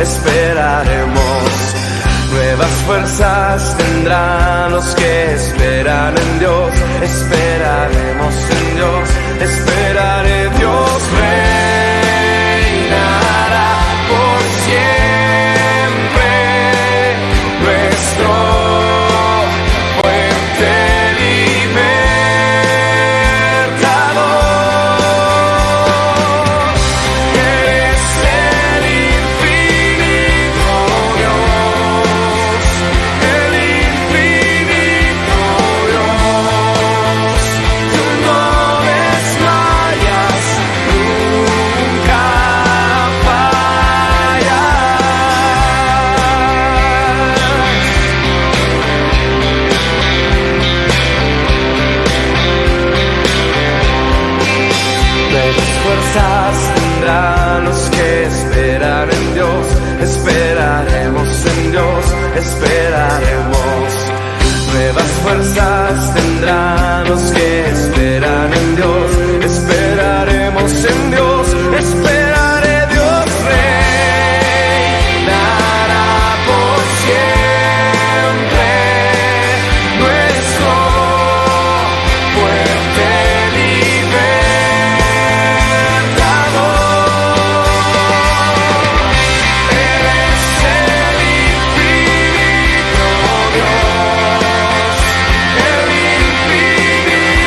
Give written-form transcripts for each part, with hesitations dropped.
esperaremos. Nuevas fuerzas tendrán los que esperan en Dios. Esperaremos en Dios, esperaré. Dios reinará por siempre, nuestro fuerte libertador. Eres el infinito Dios, el infinito Dios. Tú no desmayas, nunca nuevas fuerzas tendrán los que esperan en Dios. Esperaremos en Dios, esperaremos. Nuevas fuerzas tendrán los que esperan en Dios. Esperaremos en Dios, esperaré. Dios reinará por siempre, nuestro fuerte libertador. Eres el infinito Dios, el infinito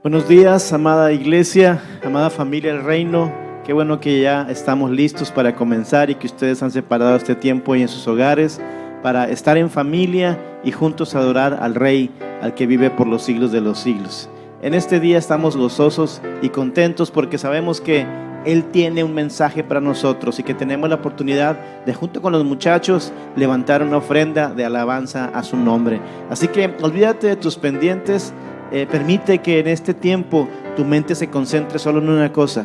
Buenos días, amada iglesia, amada familia del reino. Qué bueno que ya estamos listos para comenzar y que ustedes han separado este tiempo ahí en sus hogares para estar en familia y juntos adorar al Rey, al que vive por los siglos de los siglos. En este día estamos gozosos y contentos porque sabemos que Él tiene un mensaje para nosotros y que tenemos la oportunidad de, junto con los muchachos, levantar una ofrenda de alabanza a su nombre. Así que olvídate de tus pendientes. Permite que en este tiempo tu mente se concentre solo en una cosa,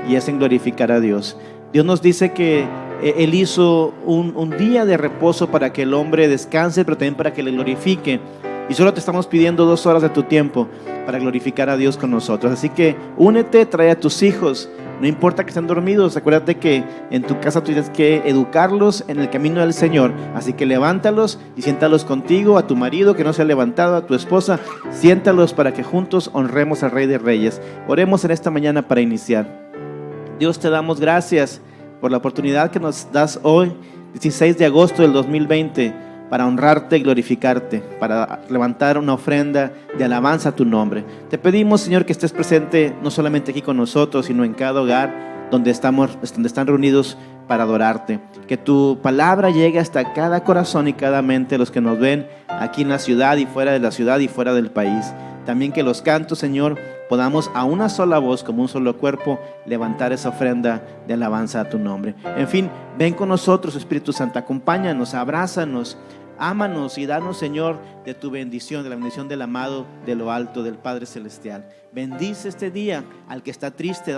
y es en glorificar a Dios. Dios nos dice que Él hizo un día de reposo para que el hombre descanse, pero también para que le glorifique. Y solo te estamos pidiendo 2 horas de tu tiempo para glorificar a Dios con nosotros. Así que únete, trae a tus hijos. No importa que estén dormidos, acuérdate que en tu casa tú tienes que educarlos en el camino del Señor. Así que levántalos y siéntalos contigo, a tu marido que no se ha levantado, a tu esposa, siéntalos para que juntos honremos al Rey de Reyes. Oremos en esta mañana para iniciar. Dios, te damos gracias por la oportunidad que nos das hoy, 16 de agosto del 2020, para honrarte y glorificarte, para levantar una ofrenda de alabanza a tu nombre. Te pedimos, Señor, que estés presente no solamente aquí con nosotros, sino en cada hogar donde están reunidos para adorarte. Que tu palabra llegue hasta cada corazón y cada mente de los que nos ven aquí en la ciudad y fuera de la ciudad y fuera del país. También que los cantos, Señor, podamos a una sola voz, como un solo cuerpo, levantar esa ofrenda de alabanza a tu nombre. En fin, ven con nosotros, Espíritu Santo, acompáñanos, abrázanos, ámanos y danos, Señor, de tu bendición, de la bendición del amado de lo alto, del Padre Celestial. Bendice este día al que está triste,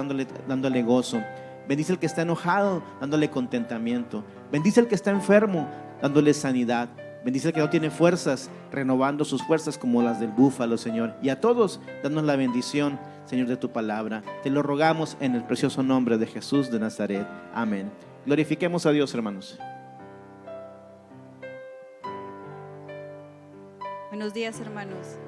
dándole gozo. Bendice al que está enojado, dándole contentamiento. Bendice al que está enfermo, dándole sanidad. Bendice al que no tiene fuerzas, renovando sus fuerzas como las del búfalo, Señor. Y a todos, danos la bendición, Señor, de tu palabra. Te lo rogamos en el precioso nombre de Jesús de Nazaret. Amén. Glorifiquemos a Dios, hermanos. Buenos días, hermanos.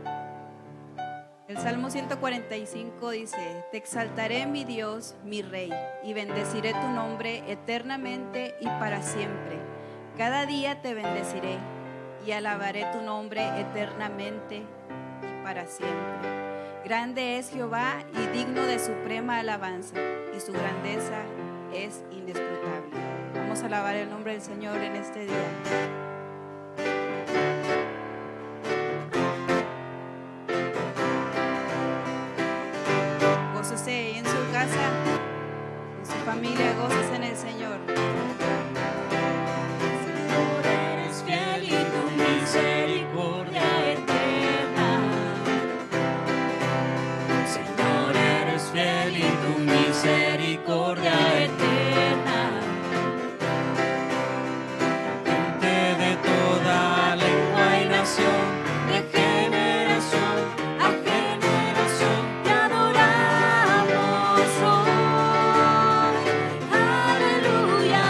El Salmo 145 dice: Te exaltaré, mi Dios, mi Rey, y bendeciré tu nombre eternamente y para siempre. Cada día te bendeciré y alabaré tu nombre eternamente y para siempre. Grande es Jehová y digno de suprema alabanza, y su grandeza es inescrutable. Vamos a alabar el nombre del Señor en este día. Gócese en su casa, en su familia, gócese en el Señor. Señor, eres fiel y tu misericordia eterna. Señor, eres fiel y tu misericordia eterna. Gente de toda lengua y nación, de generación a generación, te adoramos hoy. Aleluya.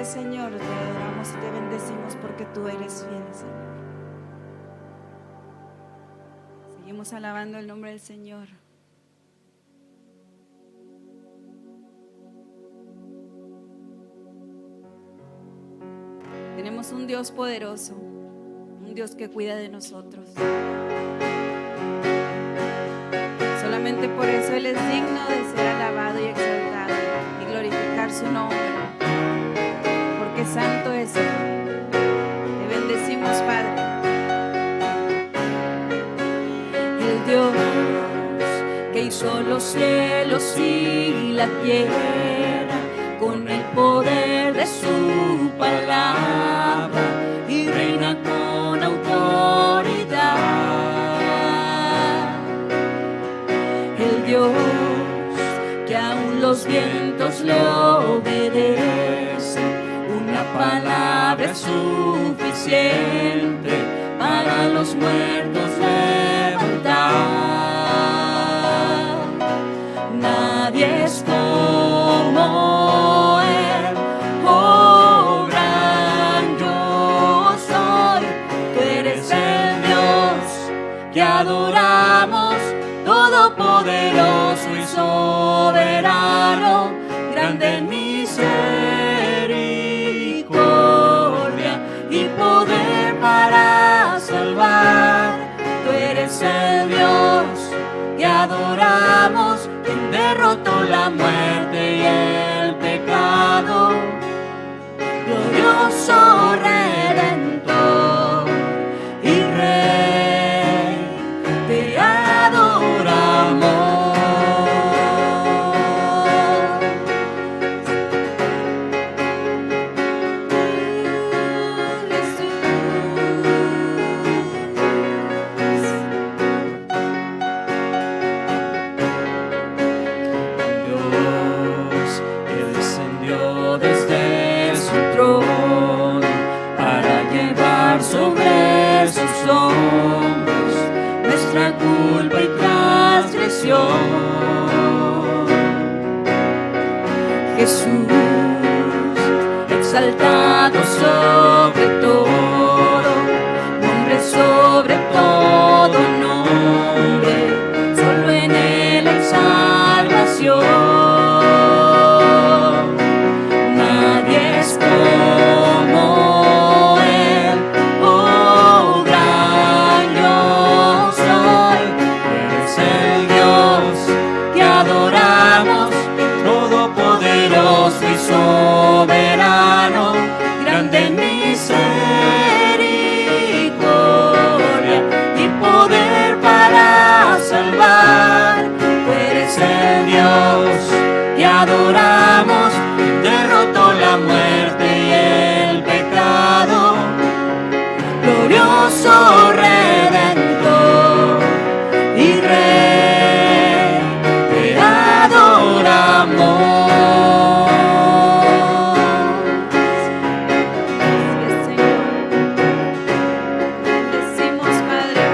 Señor, te adoramos y te bendecimos porque tú eres fiel, Señor. Seguimos alabando el nombre del Señor. Tenemos un Dios poderoso, un Dios que cuida de nosotros. Solamente por eso Él es digno de ser alabado y exaltado y glorificar su nombre, porque santo es Él. Te bendecimos, Padre. El Dios que hizo los cielos y la tierra con el poder de su palabra y reina con autoridad. El Dios que aún los vientos le obedecen, una palabra es suficiente para los muertos levantar. Nadie es como Él, oh gran yo soy. Tú eres el Dios que adoramos, todopoderoso y soberano, grande en misericordia y poder para salvar. Tú eres el Dios que adoramos, quien derrotó la muerte y el pecado, glorioso Redentor y Rey, te adoramos. Dios que descendió desde su trono para llevar sobre sus hombros nuestra culpa y transgresión. Jesús, exaltado sobre todo, nombre sobre todo nombre, solo en Él hay salvación. Nadie es como Él, oh gran yo soy. Tú eres el Dios que adoramos, todopoderoso y soberano, grande en misericordia y poder para salvar. Tú eres el Dios que adoramos, quien derrotó la muerte y el pecado, glorioso Redentor y Rey, te adoramos. Así es, Señor. Bendecimos, Padre.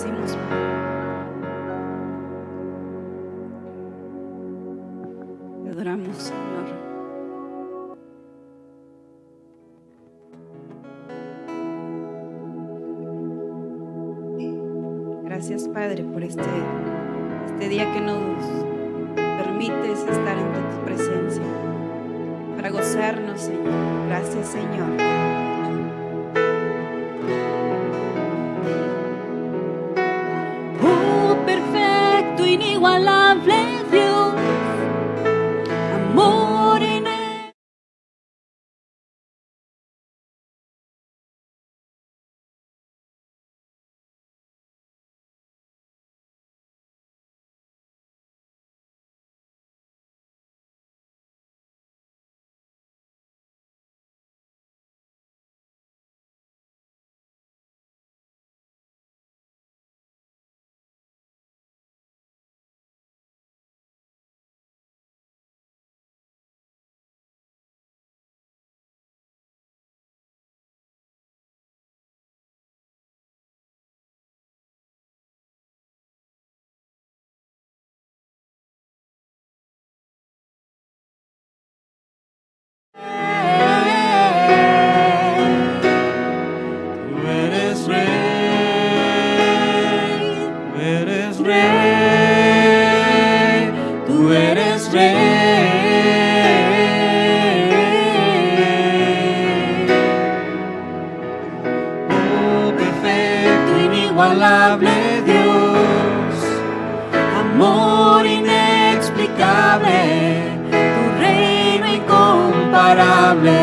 bendecimos, Padre. Te adoramos, Señor. Gracias, Padre, por este día que nos permites estar en tu presencia, para gozarnos, Señor. Gracias, Señor. Oh, perfecto, inigualable Dios, amor en él. Tú eres rey, tú eres rey, tú eres rey. Oh, perfecto, inigualable Dios, amor inexplicable, tu reino incomparable.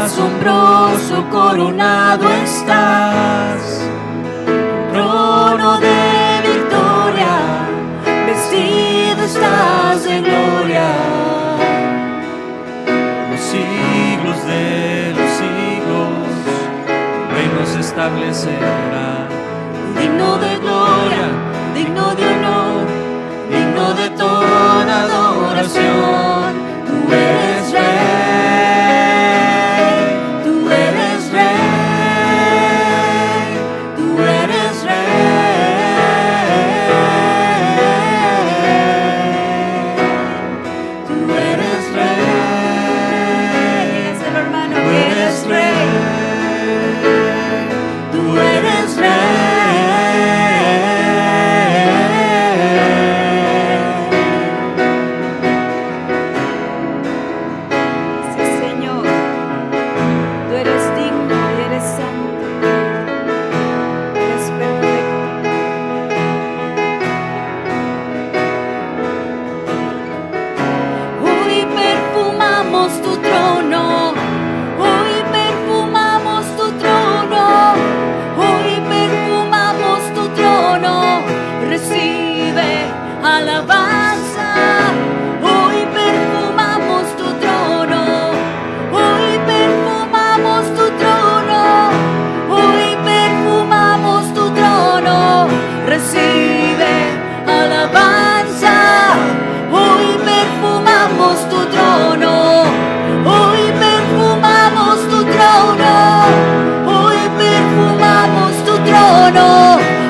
Asombroso coronado estás, trono de victoria, vestido estás de gloria. Los siglos de los siglos, tu reino se establecerá. Digno de gloria, digno de honor, digno de toda adoración. Tú eres rey.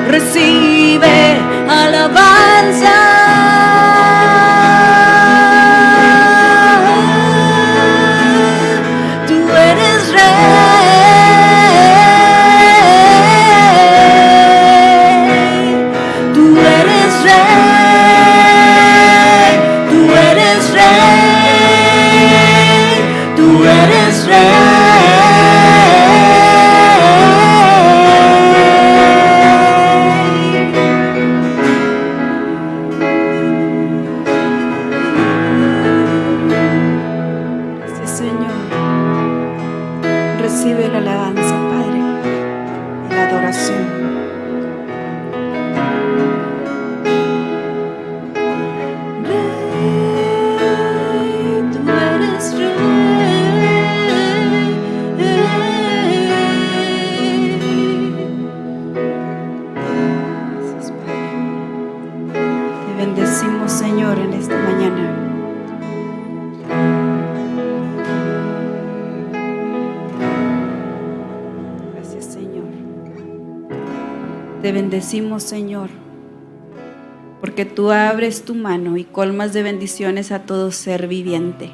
Recibe alabanza. Tú eres rey, tú eres rey, tú eres rey, tú eres rey. Recibe la alabanza, Padre, y la adoración. Rey, tú eres rey. Gracias, Padre. Te bendecimos, Señor, en esta mañana. Gracias, Señor. Te bendecimos, Señor, porque tú abres tu mano y colmas de bendiciones a todo ser viviente.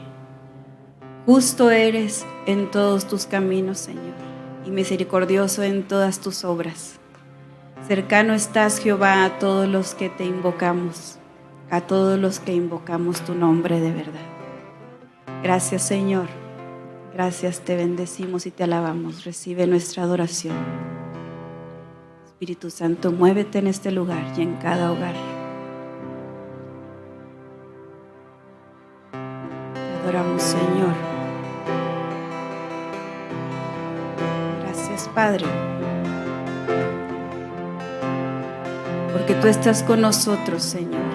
Justo eres en todos tus caminos, Señor, y misericordioso en todas tus obras. Cercano estás, Jehová, a todos los que te invocamos, a todos los que invocamos tu nombre de verdad. Gracias, Señor. Gracias, te bendecimos y te alabamos. Recibe nuestra adoración. Espíritu Santo, muévete en este lugar y en cada hogar. Te adoramos, Señor. Gracias, Padre, porque tú estás con nosotros, Señor.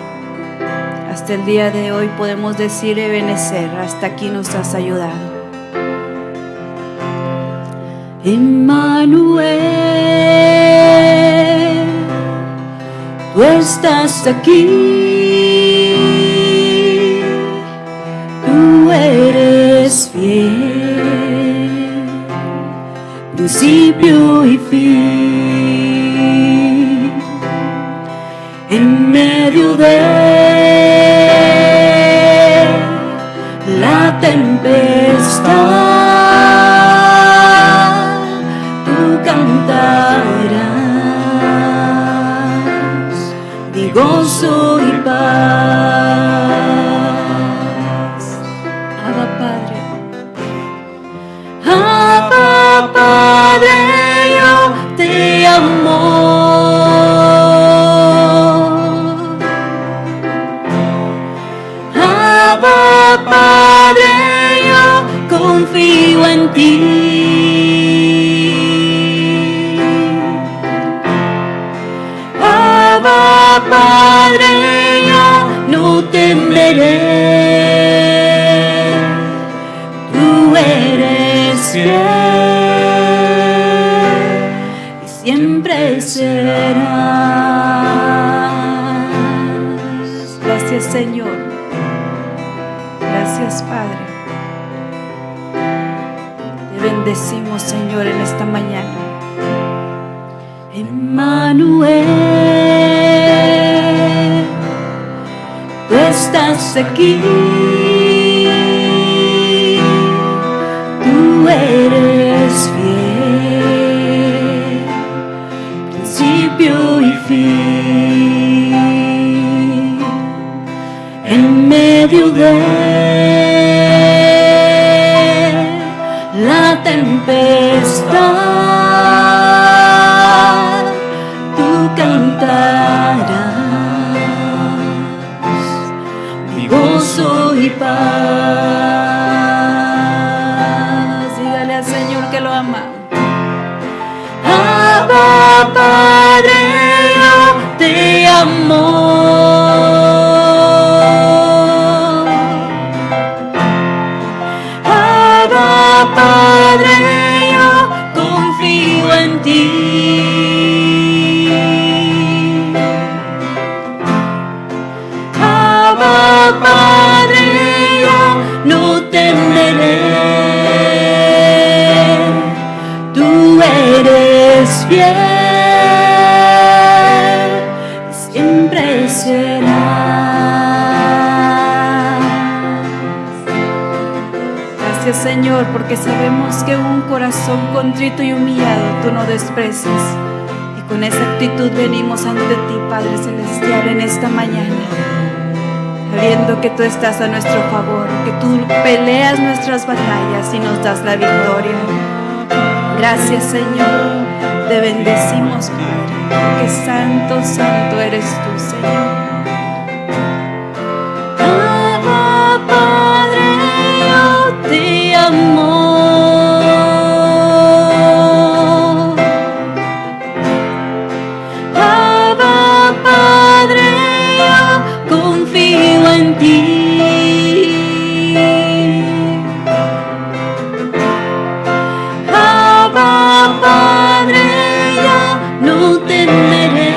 Hasta el día de hoy podemos decir Ebenezer, hasta aquí nos has ayudado. Emmanuel, tú estás aquí, tú eres fiel, principio y fin, en medio de la tempestad. Gozo y paz. Abba Padre, Abba Padre, yo te amo. Abba Padre, yo confío en ti. Padre, yo no temeré, tú eres fiel y siempre serás. Gracias, Señor. Gracias, Padre. Te bendecimos, Señor, en esta mañana. Emmanuel, tú estás aquí, tú eres fiel, principio y fin, en medio de la tempestad. Gozo y paz. Dígale al Señor que lo ama. Abba Padre, yo te amo. Abba Padre, yo confío en ti. Padre, yo no temeré, tú eres fiel, siempre serás. Gracias, Señor, porque sabemos que un corazón contrito y humillado tú no desprecias. Y con esa actitud venimos ante ti, Padre Celestial, en esta mañana, sabiendo que tú estás a nuestro favor, que tú peleas nuestras batallas y nos das la victoria. Gracias, Señor, te bendecimos, Padre, porque santo, santo eres tú, Señor. Abba Padre, yo te amo. Abba Padre, yo confío en ti. Abba Padre, yo no temeré,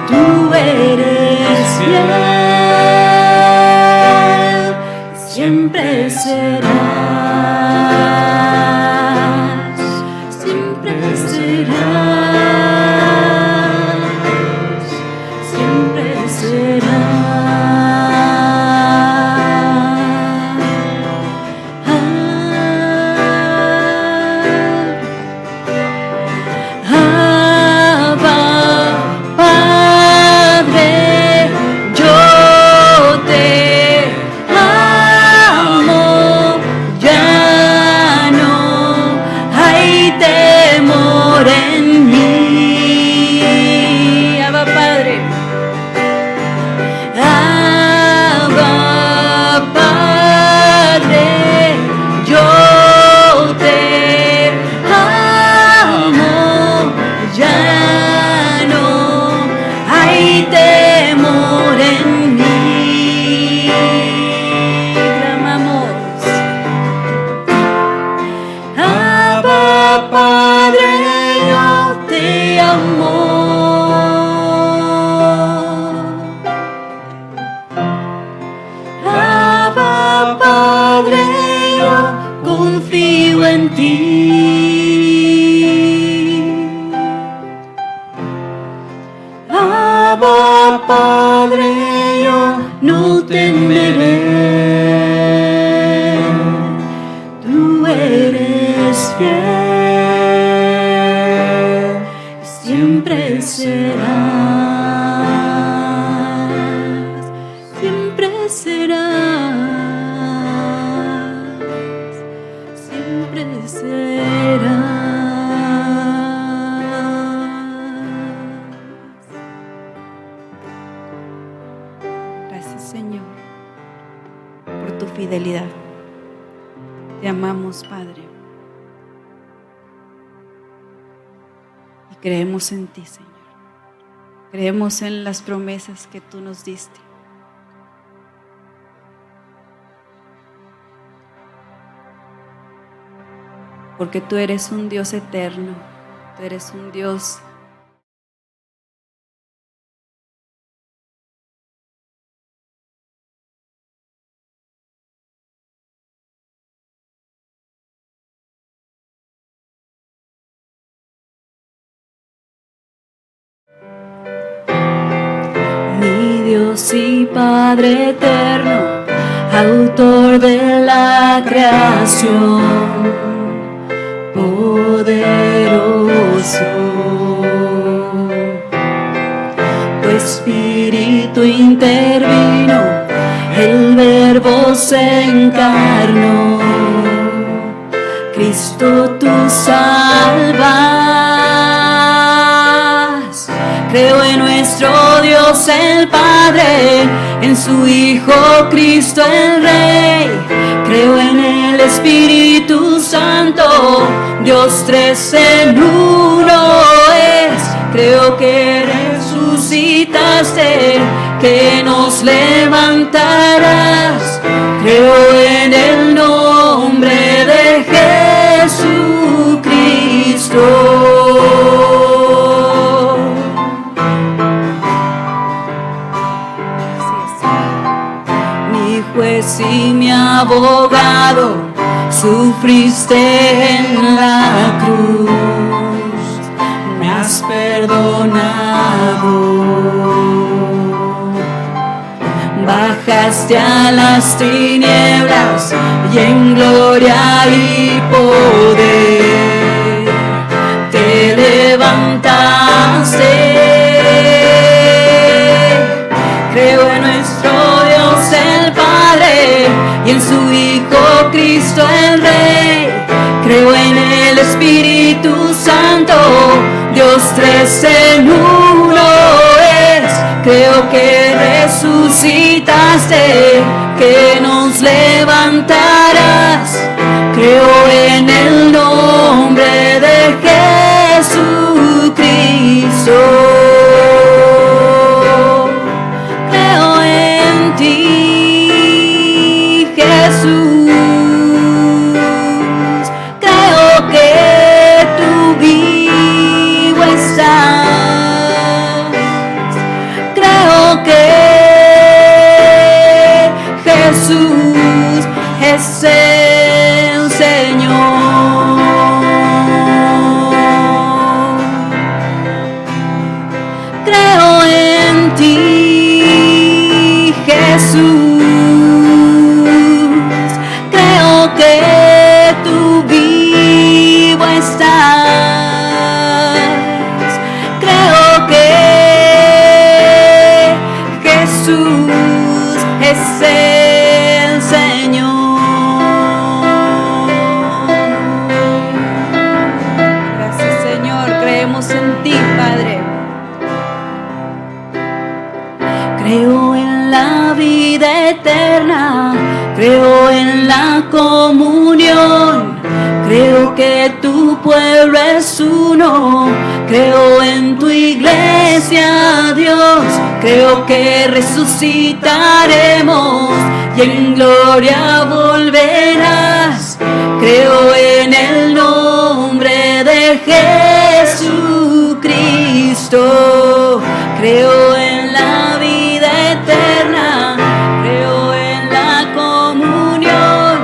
tú eres fiel, siempre Padre, yo te amo. Abba, Padre, yo confío en ti. Abba, Padre, yo no temeré. Tú eres fiel, siempre serás, siempre serás, siempre serás. Gracias, Señor, por tu fidelidad. Te amamos, Padre. Y creemos en ti, Señor. Creemos en las promesas que tú nos diste. Porque tú eres un Dios eterno. Tú eres un Dios Dios y Padre eterno, autor de la creación, poderoso. Tu Espíritu intervino, el Verbo se encarnó. Cristo, tú salvas. Creo en nuestro Dios el Padre, en su Hijo Cristo el Rey. Creo en el Espíritu Santo, Dios tres en uno es. Creo que resucitaste, que nos levantarás. Creo en el nombre de Jesucristo. Juez y mi abogado, sufriste en la cruz, me has perdonado. Bajaste a las tinieblas y en gloria y poder te levantaste. Creo en nuestro Dios el Padre y en su Hijo Cristo el Rey. Creo en el Espíritu Santo, Dios tres en uno es. Creo que resucitaste, que nos levantarás. Creo en el nombre de Jesucristo. Jesús, creo que tú vivo estás. Creo que Jesús es el Señor. Creo en ti, Jesús. Que tú vivo estás. Creo que Jesús es el Señor. Gracias, Señor. Creemos en ti, Padre. Creo en la vida eterna. Creo en la comunión, creo que tu pueblo es uno, creo en tu iglesia, Dios, creo que resucitaremos y en gloria volverás. Creo en el nombre Jesucristo. Creo en la vida eterna, creo en la comunión,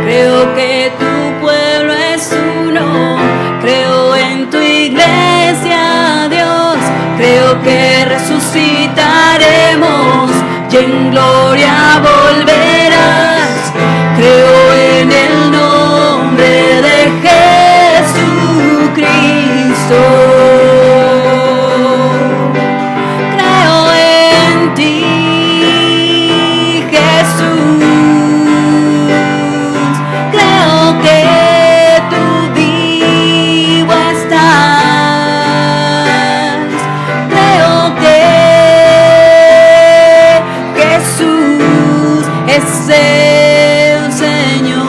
creo que tu pueblo es uno, creo en tu iglesia, Dios, creo que resucitaremos y en gloria volverás. Creo en el nombre de Jesucristo. Creo en ti, Jesús. Creo que tú vivo estás. Creo que Jesús es el Señor.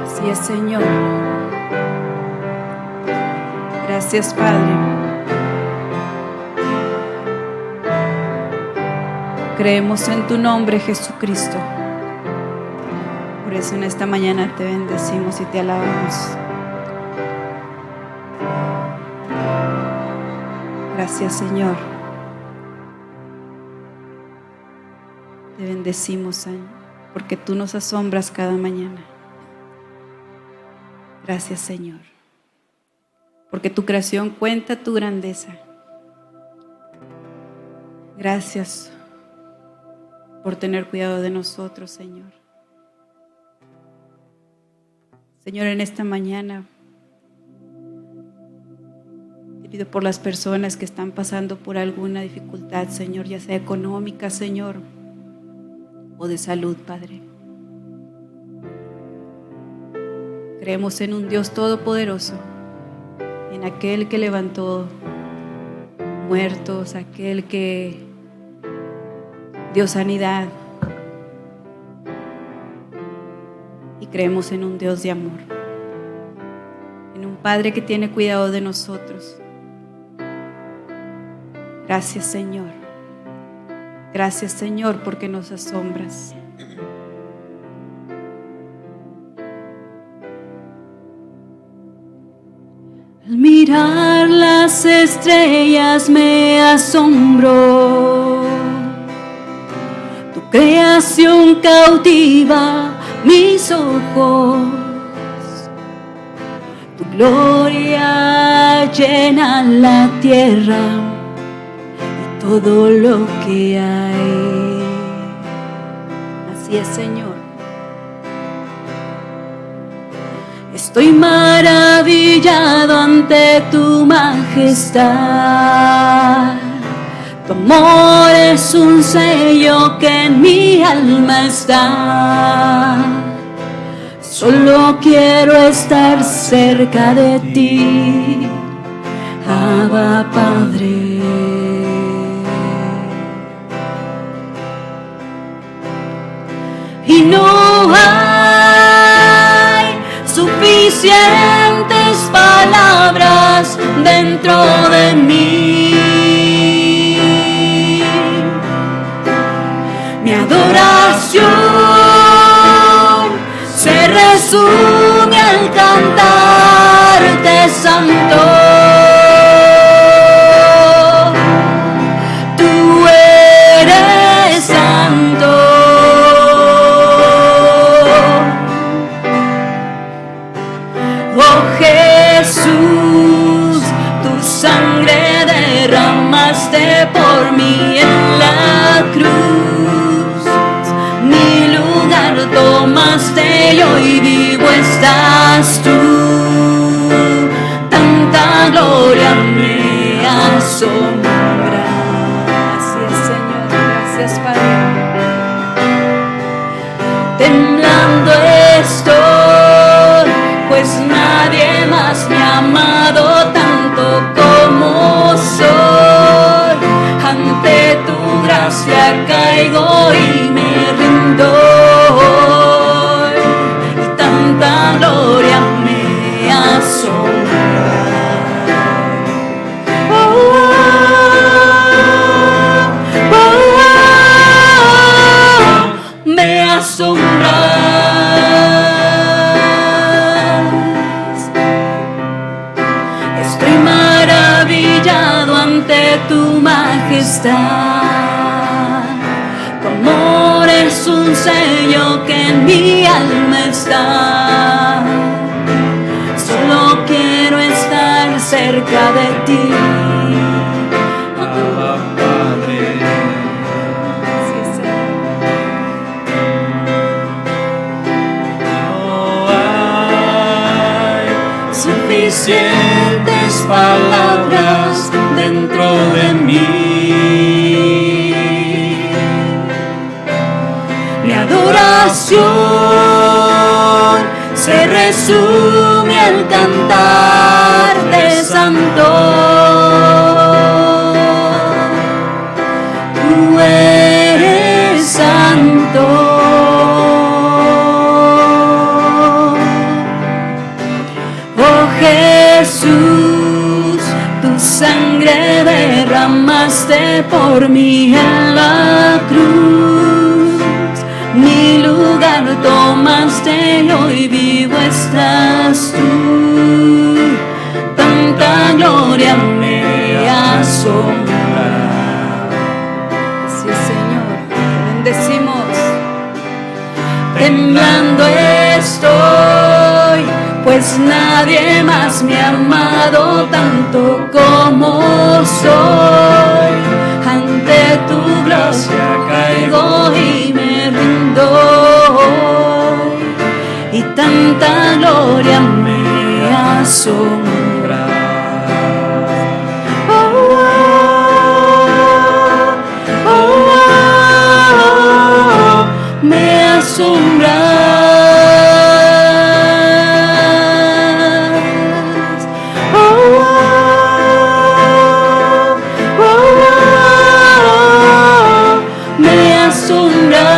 Así es, Señor. Gracias, Padre. Creemos en tu nombre, Jesucristo. Por eso en esta mañana te bendecimos y te alabamos. Gracias, Señor. Te bendecimos, Señor, porque tú nos asombras cada mañana. Gracias, Señor, porque tu creación cuenta tu grandeza. Gracias por tener cuidado de nosotros, Señor. Señor, en esta mañana te pido por las personas que están pasando por alguna dificultad, Señor, ya sea económica, Señor, o de salud, Padre. Creemos en un Dios todopoderoso, en aquel que levantó muertos, aquel que dio sanidad. Y creemos en un Dios de amor, en un Padre que tiene cuidado de nosotros. Gracias, Señor. Gracias, Señor, porque nos asombras. Al mirar las estrellas me asombro. Tu creación cautiva mis ojos. Tu gloria llena la tierra y todo lo que hay. Así es, Señor. Estoy maravillado ante tu majestad. Tu amor es un sello que en mi alma está. Solo quiero estar cerca de ti, Abba Padre. Y no hay suficientes palabras dentro de mí. Mi adoración se resume al cantarte santo. Tú eres santo. Oh Jesús, tu sangre derramaste por mí en la cruz. Mi lugar tomaste y hoy vivo estás tú. Tanta gloria me asombra. Gracias, Señor, gracias, Padre. Temblando estoy, pues nadie más me ha amado tanto como soy. Ante tu gracia caigo y me rindo. Y tanta gloria me asombra. Oh, oh, oh, asombras. Estoy maravillado ante tu majestad. Tu amor es un sello que en mi alma está. Solo quiero estar cerca de ti. Abba, Padre. Sí, Señor. No hay suficientes palabras dentro de mí. Mi adoración se resume al cantar de santo. Tú eres santo. Oh Jesús, tu sangre derramaste por mí en la cruz. Mi lugar tomaste y hoy vivo estás tú. Tanta gloria me asombra. Sí, Señor. Te bendecimos. Temblando estoy, pues nadie más me ha amado tanto como soy. Ante tu gracia caigo y me rindo, y tanta gloria me asombra. Oh, oh, oh, me asombras. Oh, oh, oh, me asombras.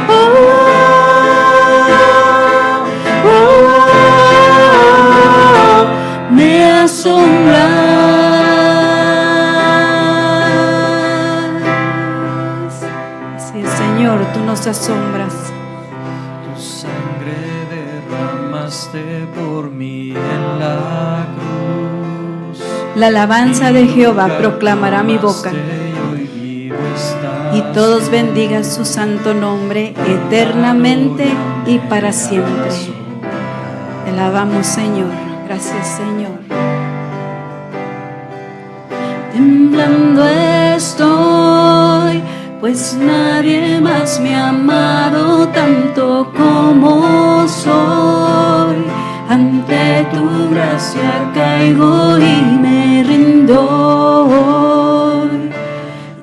Oh, oh, me asombras. Sí, Señor, tú nos asombras. Tu sangre derramaste por mí en la cruz. La alabanza de Jehová proclamará mi boca, y todos bendigan su santo nombre eternamente y para siempre. Te alabamos, Señor. Gracias, Señor. Temblando estoy, pues nadie más me ha amado tanto como soy. Ante tu gracia caigo y me rindo,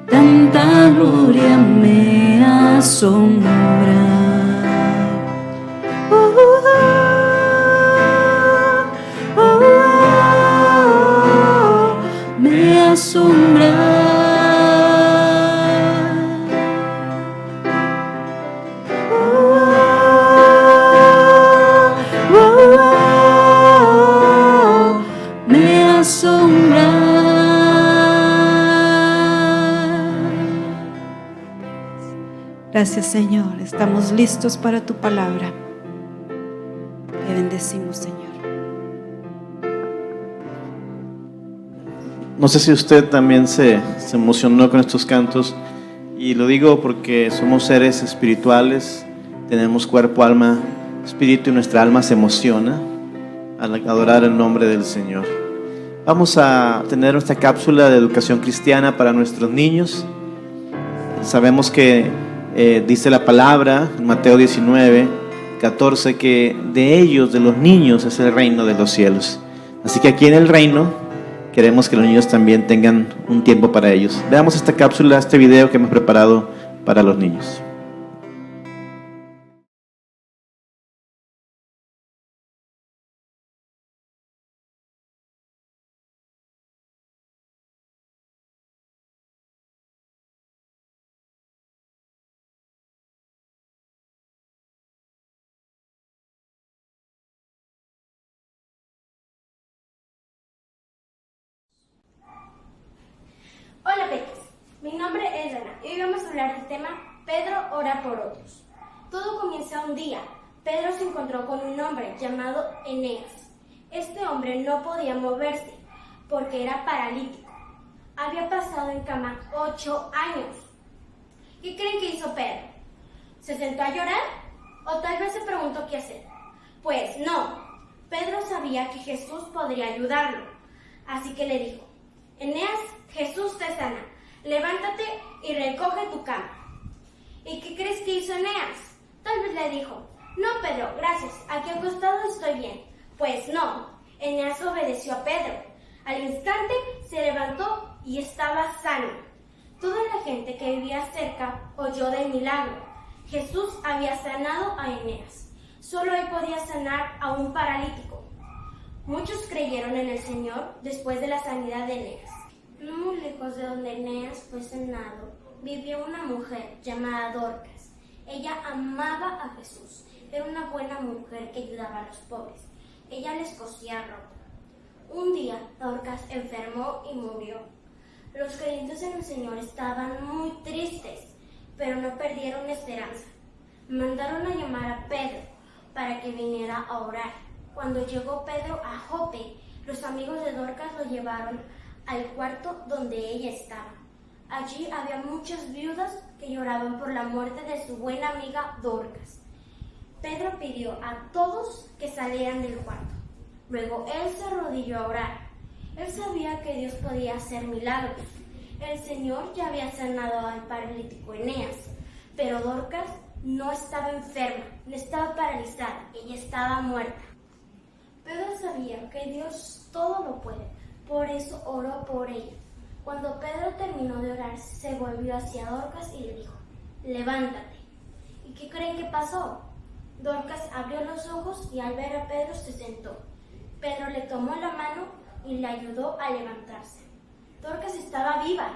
tanta gloria me asombra. Oh, oh, oh, me asombra. Me asombra. Gracias, Señor. Estamos listos para tu palabra. Te bendecimos, Señor. No sé si usted también se emocionó con estos cantos, y lo digo porque somos seres espirituales, tenemos cuerpo, alma, espíritu, y nuestra alma se emociona al adorar el nombre del Señor. Vamos a tener nuestra cápsula de educación cristiana para nuestros niños. Sabemos que dice la palabra en Mateo 19:14 que de ellos, de los niños, es el reino de los cielos. Así que aquí en el reino queremos que los niños también tengan un tiempo para ellos. Veamos esta cápsula, este video que hemos preparado para los niños. Hola, peques. y hoy vamos a hablar del tema Pedro ora por otros. Todo comienza un día. Pedro se encontró con un hombre llamado Eneas. Este hombre no podía moverse porque era paralítico. Había pasado en cama 8 años. ¿Qué creen que hizo Pedro? ¿Se sentó a llorar? ¿O tal vez se preguntó qué hacer? Pues no. Pedro sabía que Jesús podría ayudarlo. Así que le dijo: Eneas, Jesús te sana. Levántate y recoge tu cama. ¿Y qué crees que hizo Eneas? Tal vez le dijo: no, Pedro, gracias, aquí acostado estoy bien. Pues no, Eneas obedeció a Pedro. Al instante se levantó y estaba sano. Toda la gente que vivía cerca oyó del milagro. Jesús había sanado a Eneas. Solo él podía sanar a un paralítico. Muchos creyeron en el Señor después de la sanidad de Eneas. No muy lejos de donde Eneas fue sanado, vivía una mujer llamada Dorcas. Ella amaba a Jesús. Era una buena mujer que ayudaba a los pobres. Ella les cosía ropa. Un día, Dorcas enfermó y murió. Los creyentes en el Señor estaban muy tristes, pero no perdieron esperanza. Mandaron a llamar a Pedro para que viniera a orar. Cuando llegó Pedro a Jope, los amigos de Dorcas lo llevaron al cuarto donde ella estaba. Allí había muchas viudas que lloraban por la muerte de su buena amiga Dorcas. Pedro pidió a todos que salieran del cuarto. Luego él se arrodilló a orar. Él sabía que Dios podía hacer milagros. El Señor ya había sanado al paralítico Eneas, pero Dorcas no estaba enferma, no estaba paralizada, ella estaba muerta. Pedro sabía que Dios todo lo puede, por eso oró por ella. Cuando Pedro terminó de orar, se volvió hacia Dorcas y le dijo: levántate. ¿Y qué creen que pasó? Dorcas abrió los ojos y al ver a Pedro se sentó. Pedro le tomó la mano y le ayudó a levantarse. Dorcas estaba viva.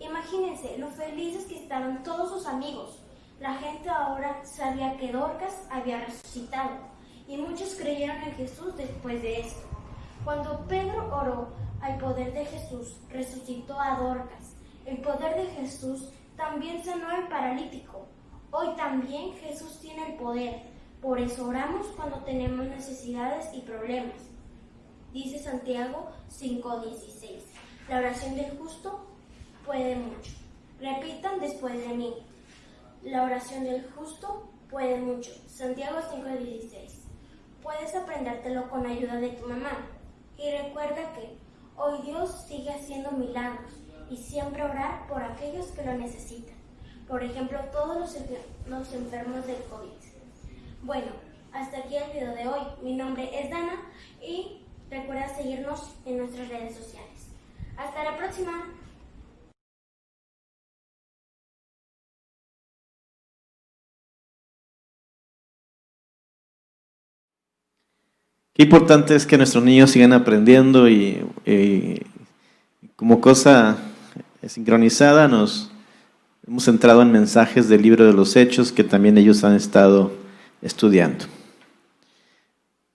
Imagínense lo felices que estaban todos sus amigos. La gente ahora sabía que Dorcas había resucitado y muchos creyeron en Jesús después de esto. Cuando Pedro oró al poder de Jesús, resucitó a Dorcas. El poder de Jesús también sanó al paralítico. Hoy también Jesús tiene el poder. Por eso oramos cuando tenemos necesidades y problemas. Dice Santiago 5:16. La oración del justo puede mucho. Repitan después de mí. La oración del justo puede mucho. Santiago 5:16. Puedes aprendértelo con ayuda de tu mamá. Y recuerda que hoy Dios sigue haciendo milagros y siempre orar por aquellos que lo necesitan. Por ejemplo, todos los enfermos del COVID. Bueno, hasta aquí el video de hoy. Mi nombre es Dana y recuerda seguirnos en nuestras redes sociales. Hasta la próxima. Qué importante es que nuestros niños sigan aprendiendo y como cosa sincronizada nos hemos centrado en mensajes del libro de los Hechos que también ellos han estado estudiando.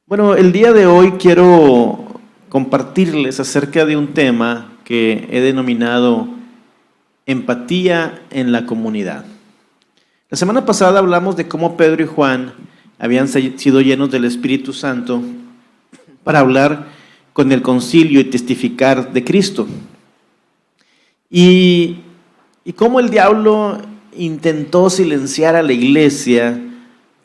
Bueno, el día de hoy quiero compartirles acerca de un tema que he denominado empatía en la comunidad. La semana pasada hablamos de cómo Pedro y Juan habían sido llenos del Espíritu Santo para hablar con el concilio y testificar de Cristo. Y cómo el diablo intentó silenciar a la iglesia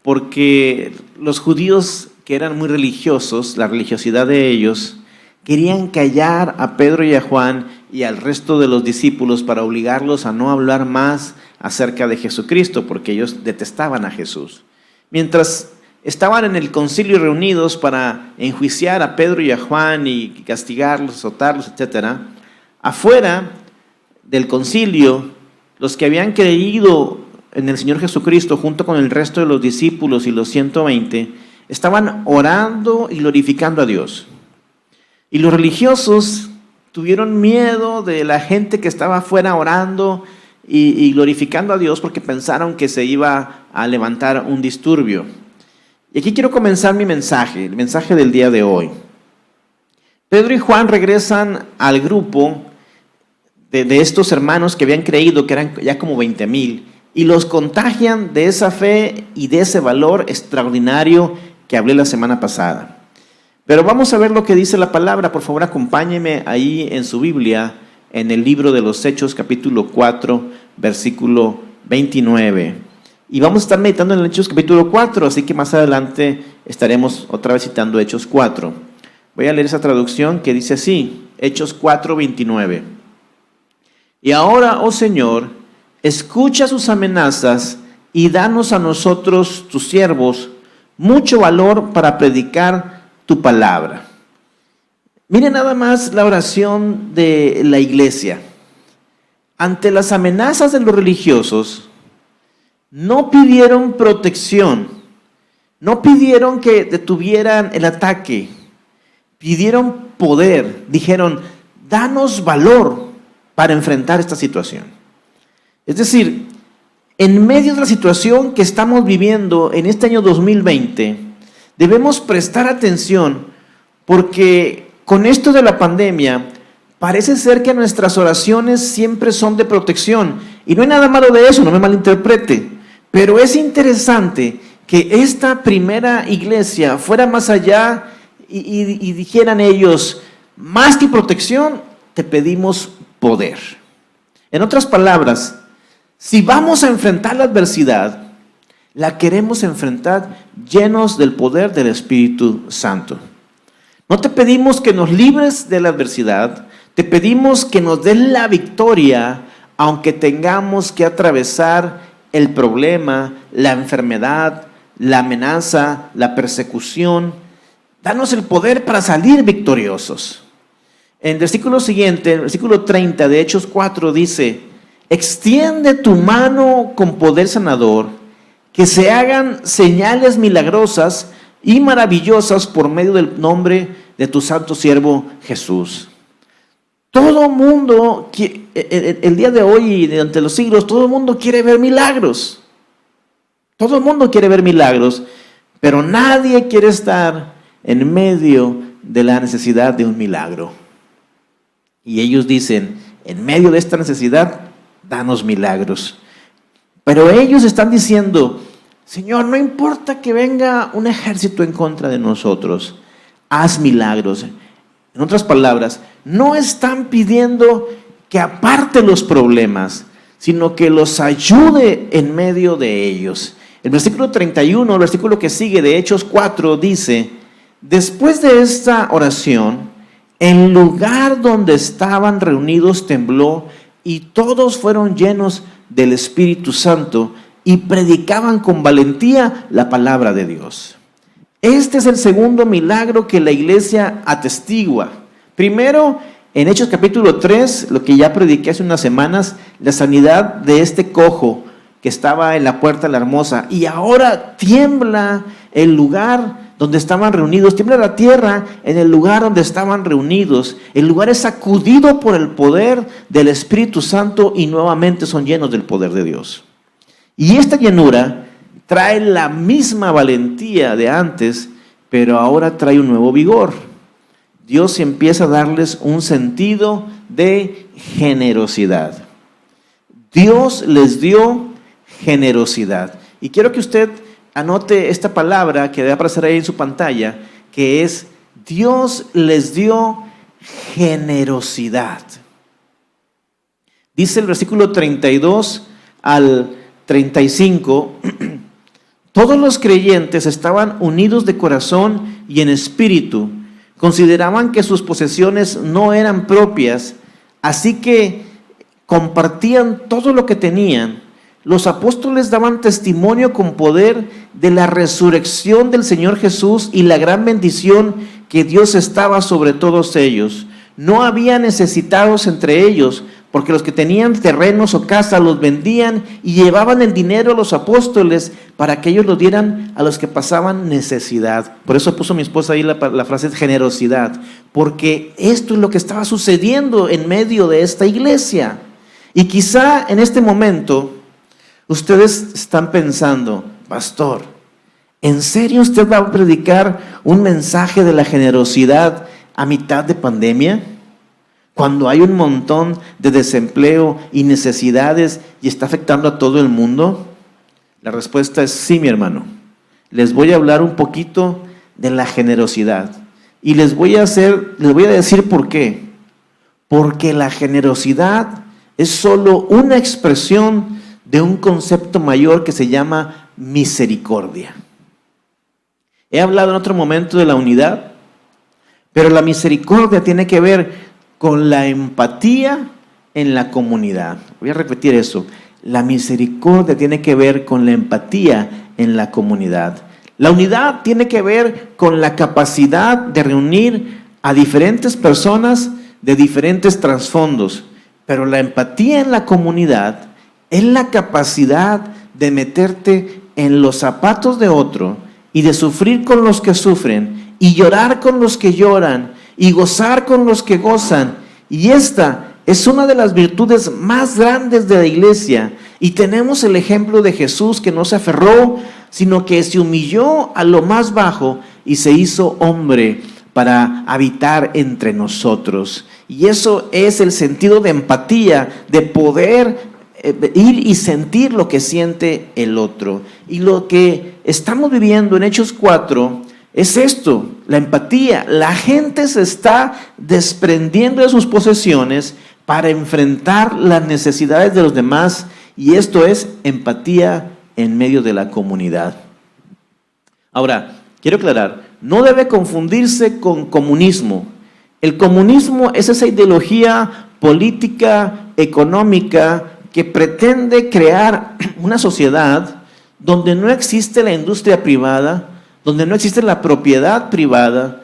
porque los judíos que eran muy religiosos, la religiosidad de ellos, querían callar a Pedro y a Juan y al resto de los discípulos para obligarlos a no hablar más acerca de Jesucristo, porque ellos detestaban a Jesús. Mientras estaban en el concilio reunidos para enjuiciar a Pedro y a Juan y castigarlos, azotarlos, etc., afuera del concilio, los que habían creído en el Señor Jesucristo junto con el resto de los discípulos y los 120, estaban orando y glorificando a Dios. Y los religiosos tuvieron miedo de la gente que estaba afuera orando y glorificando a Dios porque pensaron que se iba a levantar un disturbio. Y aquí quiero comenzar mi mensaje, el mensaje del día de hoy. Pedro y Juan regresan al grupo de estos hermanos que habían creído, que eran ya como 20,000, y los contagian de esa fe y de ese valor extraordinario que hablé la semana pasada. Pero vamos a ver lo que dice la palabra. Por favor, acompáñeme ahí en su Biblia, en el libro de los Hechos, capítulo 4, versículo 29. Y vamos a estar meditando en el Hechos capítulo 4, así que más adelante estaremos otra vez citando Hechos 4. Voy a leer esa traducción que dice así, Hechos 4, 29. Y ahora, oh Señor, escucha sus amenazas y danos a nosotros, tus siervos, mucho valor para predicar tu palabra. Miren nada más la oración de la iglesia. Ante las amenazas de los religiosos, no pidieron protección, no pidieron que detuvieran el ataque, pidieron poder, dijeron, danos valor para enfrentar esta situación. Es decir, en medio de la situación que estamos viviendo en este año 2020, debemos prestar atención porque con esto de la pandemia, parece ser que nuestras oraciones siempre son de protección. Y no hay nada malo de eso, no me malinterprete. Pero es interesante que esta primera iglesia fuera más allá y dijeran ellos, más que protección, te pedimos poder. En otras palabras, si vamos a enfrentar la adversidad, la queremos enfrentar llenos del poder del Espíritu Santo. No te pedimos que nos libres de la adversidad, te pedimos que nos des la victoria, aunque tengamos que atravesar el problema, la enfermedad, la amenaza, la persecución. Danos el poder para salir victoriosos. En el versículo siguiente, el versículo 30 de Hechos 4 dice, extiende tu mano con poder sanador, que se hagan señales milagrosas y maravillosas por medio del nombre de tu santo siervo Jesús. Todo mundo, el día de hoy y durante los siglos, todo el mundo quiere ver milagros. Todo el mundo quiere ver milagros, pero nadie quiere estar en medio de la necesidad de un milagro. Y ellos dicen, en medio de esta necesidad, danos milagros. Pero ellos están diciendo, Señor, no importa que venga un ejército en contra de nosotros, haz milagros. En otras palabras, no están pidiendo que aparte los problemas, sino que los ayude en medio de ellos. El versículo 31, el versículo que sigue de Hechos 4 dice, después de esta oración, el lugar donde estaban reunidos tembló y todos fueron llenos del Espíritu Santo y predicaban con valentía la palabra de Dios. Este es el segundo milagro que la iglesia atestigua. Primero, en Hechos capítulo 3, lo que ya prediqué hace unas semanas, la sanidad de este cojo que estaba en la puerta de la Hermosa. Y ahora tiembla el lugar donde estaban reunidos, tiembla la tierra en el lugar donde estaban reunidos. El lugar es sacudido por el poder del Espíritu Santo y nuevamente son llenos del poder de Dios. Y esta llenura trae la misma valentía de antes, pero ahora trae un nuevo vigor. Dios empieza a darles un sentido de generosidad. Dios les dio generosidad. Y quiero que usted anote esta palabra que debe aparecer ahí en su pantalla, que es Dios les dio generosidad. Dice el versículo 32 al 35, todos los creyentes estaban unidos de corazón y en espíritu, consideraban que sus posesiones no eran propias, así que compartían todo lo que tenían. Los apóstoles daban testimonio con poder de la resurrección del Señor Jesús y la gran bendición que Dios estaba sobre todos ellos. No había necesitados entre ellos, porque los que tenían terrenos o casas los vendían y llevaban el dinero a los apóstoles para que ellos lo dieran a los que pasaban necesidad. Por eso puso mi esposa ahí la frase generosidad, porque esto es lo que estaba sucediendo en medio de esta iglesia. Y quizá en este momento ustedes están pensando, pastor, ¿en serio usted va a predicar un mensaje de la generosidad a mitad de pandemia? cuando hay un montón de desempleo y necesidades y está afectando a todo el mundo? La respuesta es sí, mi hermano. Les voy a hablar un poquito de la generosidad y les voy a decir por qué. Porque la generosidad es solo una expresión de un concepto mayor que se llama misericordia. He hablado en otro momento de la unidad, pero la misericordia tiene que ver con la empatía en la comunidad. Voy a repetir eso. La misericordia tiene que ver con la empatía en la comunidad. La unidad tiene que ver con la capacidad de reunir a diferentes personas de diferentes trasfondos, pero la empatía en la comunidad es la capacidad de meterte en los zapatos de otro y de sufrir con los que sufren y llorar con los que lloran y gozar con los que gozan. Y esta es una de las virtudes más grandes de la iglesia. Y tenemos el ejemplo de Jesús, que no se aferró, sino que se humilló a lo más bajo y se hizo hombre para habitar entre nosotros. Y eso es el sentido de empatía, de poder ir y sentir lo que siente el otro. Y lo que estamos viviendo en Hechos 4 es esto, la empatía. La gente se está desprendiendo de sus posesiones para enfrentar las necesidades de los demás, y esto es empatía en medio de la comunidad. Ahora, quiero aclarar, no debe confundirse con comunismo. El comunismo es esa ideología política, económica, que pretende crear una sociedad donde no existe la industria privada, donde no existe la propiedad privada,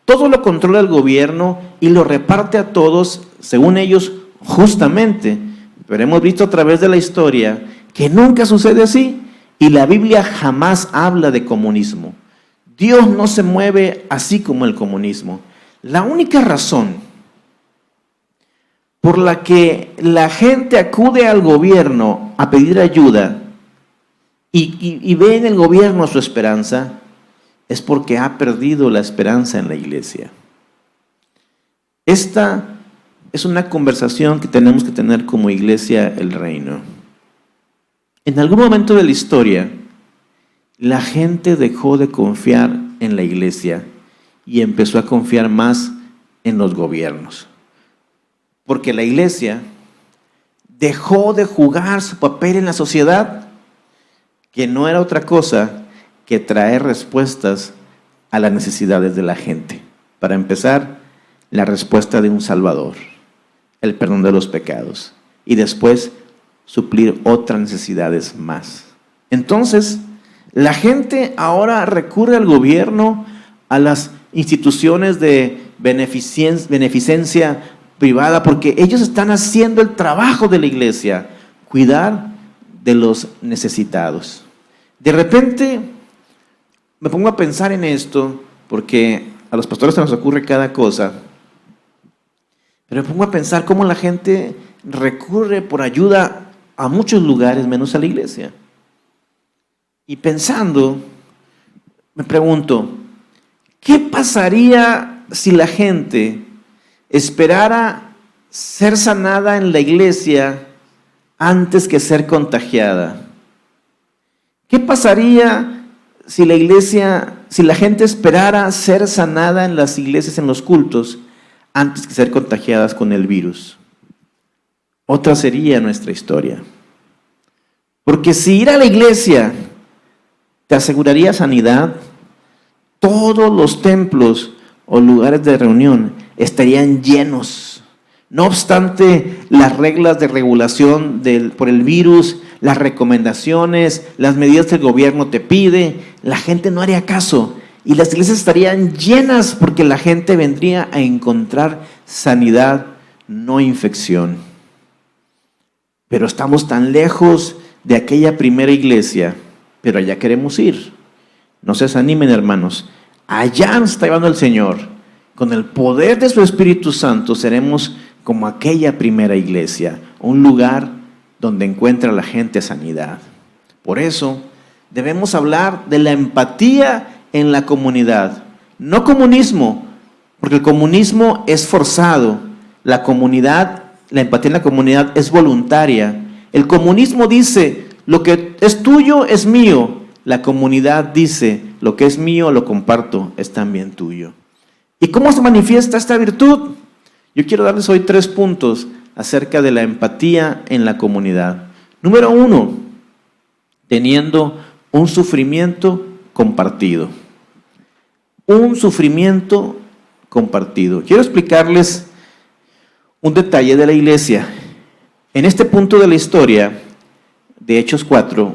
todo lo controla el gobierno y lo reparte a todos, según ellos, justamente. Pero hemos visto a través de la historia que nunca sucede así, y la Biblia jamás habla de comunismo. Dios no se mueve así como el comunismo. La única razón por la que la gente acude al gobierno a pedir ayuda y ve en el gobierno su esperanza es porque ha perdido la esperanza en la iglesia. Esta es una conversación que tenemos que tener como iglesia El Reino. En algún momento de la historia, la gente dejó de confiar en la iglesia y empezó a confiar más en los gobiernos. Porque la iglesia dejó de jugar su papel en la sociedad, que no era otra cosa que traer respuestas a las necesidades de la gente. Para empezar, la respuesta de un Salvador, el perdón de los pecados, y después suplir otras necesidades más. Entonces, la gente ahora recurre al gobierno, a las instituciones de beneficencia privada, porque ellos están haciendo el trabajo de la iglesia, cuidar de los necesitados. De repente me pongo a pensar en esto, porque a los pastores se nos ocurre cada cosa, pero me pongo a pensar cómo la gente recurre por ayuda a muchos lugares menos a la iglesia. Y pensando, me pregunto, ¿qué pasaría si la gente esperara ser sanada en la iglesia antes que ser contagiada? ¿Qué pasaría si la gente esperara ser sanada en las iglesias, en los cultos, antes que ser contagiadas con el virus? Otra sería nuestra historia. Porque si ir a la iglesia te aseguraría sanidad, todos los templos o lugares de reunión estarían llenos. No obstante las reglas de regulación por el virus, las recomendaciones, las medidas que el gobierno te pide, la gente no haría caso y las iglesias estarían llenas porque la gente vendría a encontrar sanidad, no infección. Pero estamos tan lejos de aquella primera iglesia, pero allá queremos ir. No se desanimen, hermanos. Allá nos está llevando el Señor. Con el poder de su Espíritu Santo seremos como aquella primera iglesia, un lugar donde encuentra la gente sanidad. Por eso debemos hablar de la empatía en la comunidad. No comunismo, porque el comunismo es forzado. la comunidad, la empatía en la comunidad es voluntaria. El comunismo dice, lo que es tuyo es mío. La comunidad dice, lo que es mío lo comparto, es también tuyo. ¿Y cómo se manifiesta esta virtud? Yo quiero darles hoy 3 puntos acerca de la empatía en la comunidad. Número 1, teniendo un sufrimiento compartido. Un sufrimiento compartido. Quiero explicarles un detalle de la iglesia. En este punto de la historia, de Hechos 4,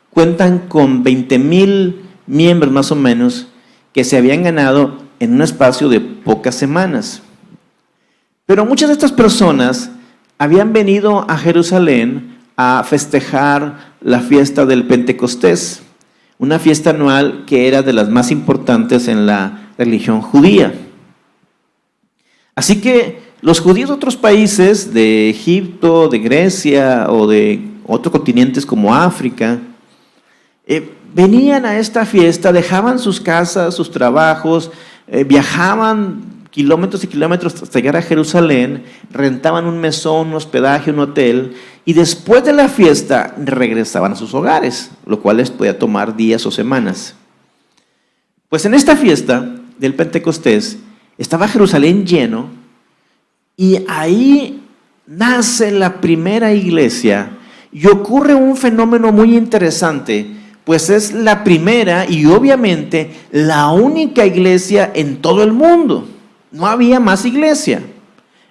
cuentan con 20,000 miembros más o menos que se habían ganado en un espacio de pocas semanas. Pero muchas de estas personas habían venido a Jerusalén a festejar la fiesta del Pentecostés, una fiesta anual que era de las más importantes en la religión judía. Así que los judíos de otros países, de Egipto, de Grecia o de otros continentes como África, venían a esta fiesta, dejaban sus casas, sus trabajos, viajaban kilómetros y kilómetros hasta llegar a Jerusalén, rentaban un mesón, un hospedaje, un hotel, y después de la fiesta regresaban a sus hogares, lo cual les podía tomar días o semanas. Pues en esta fiesta del Pentecostés estaba Jerusalén lleno, y ahí nace la primera iglesia, y ocurre un fenómeno muy interesante, pues es la primera y obviamente la única iglesia en todo el mundo. No había más iglesia.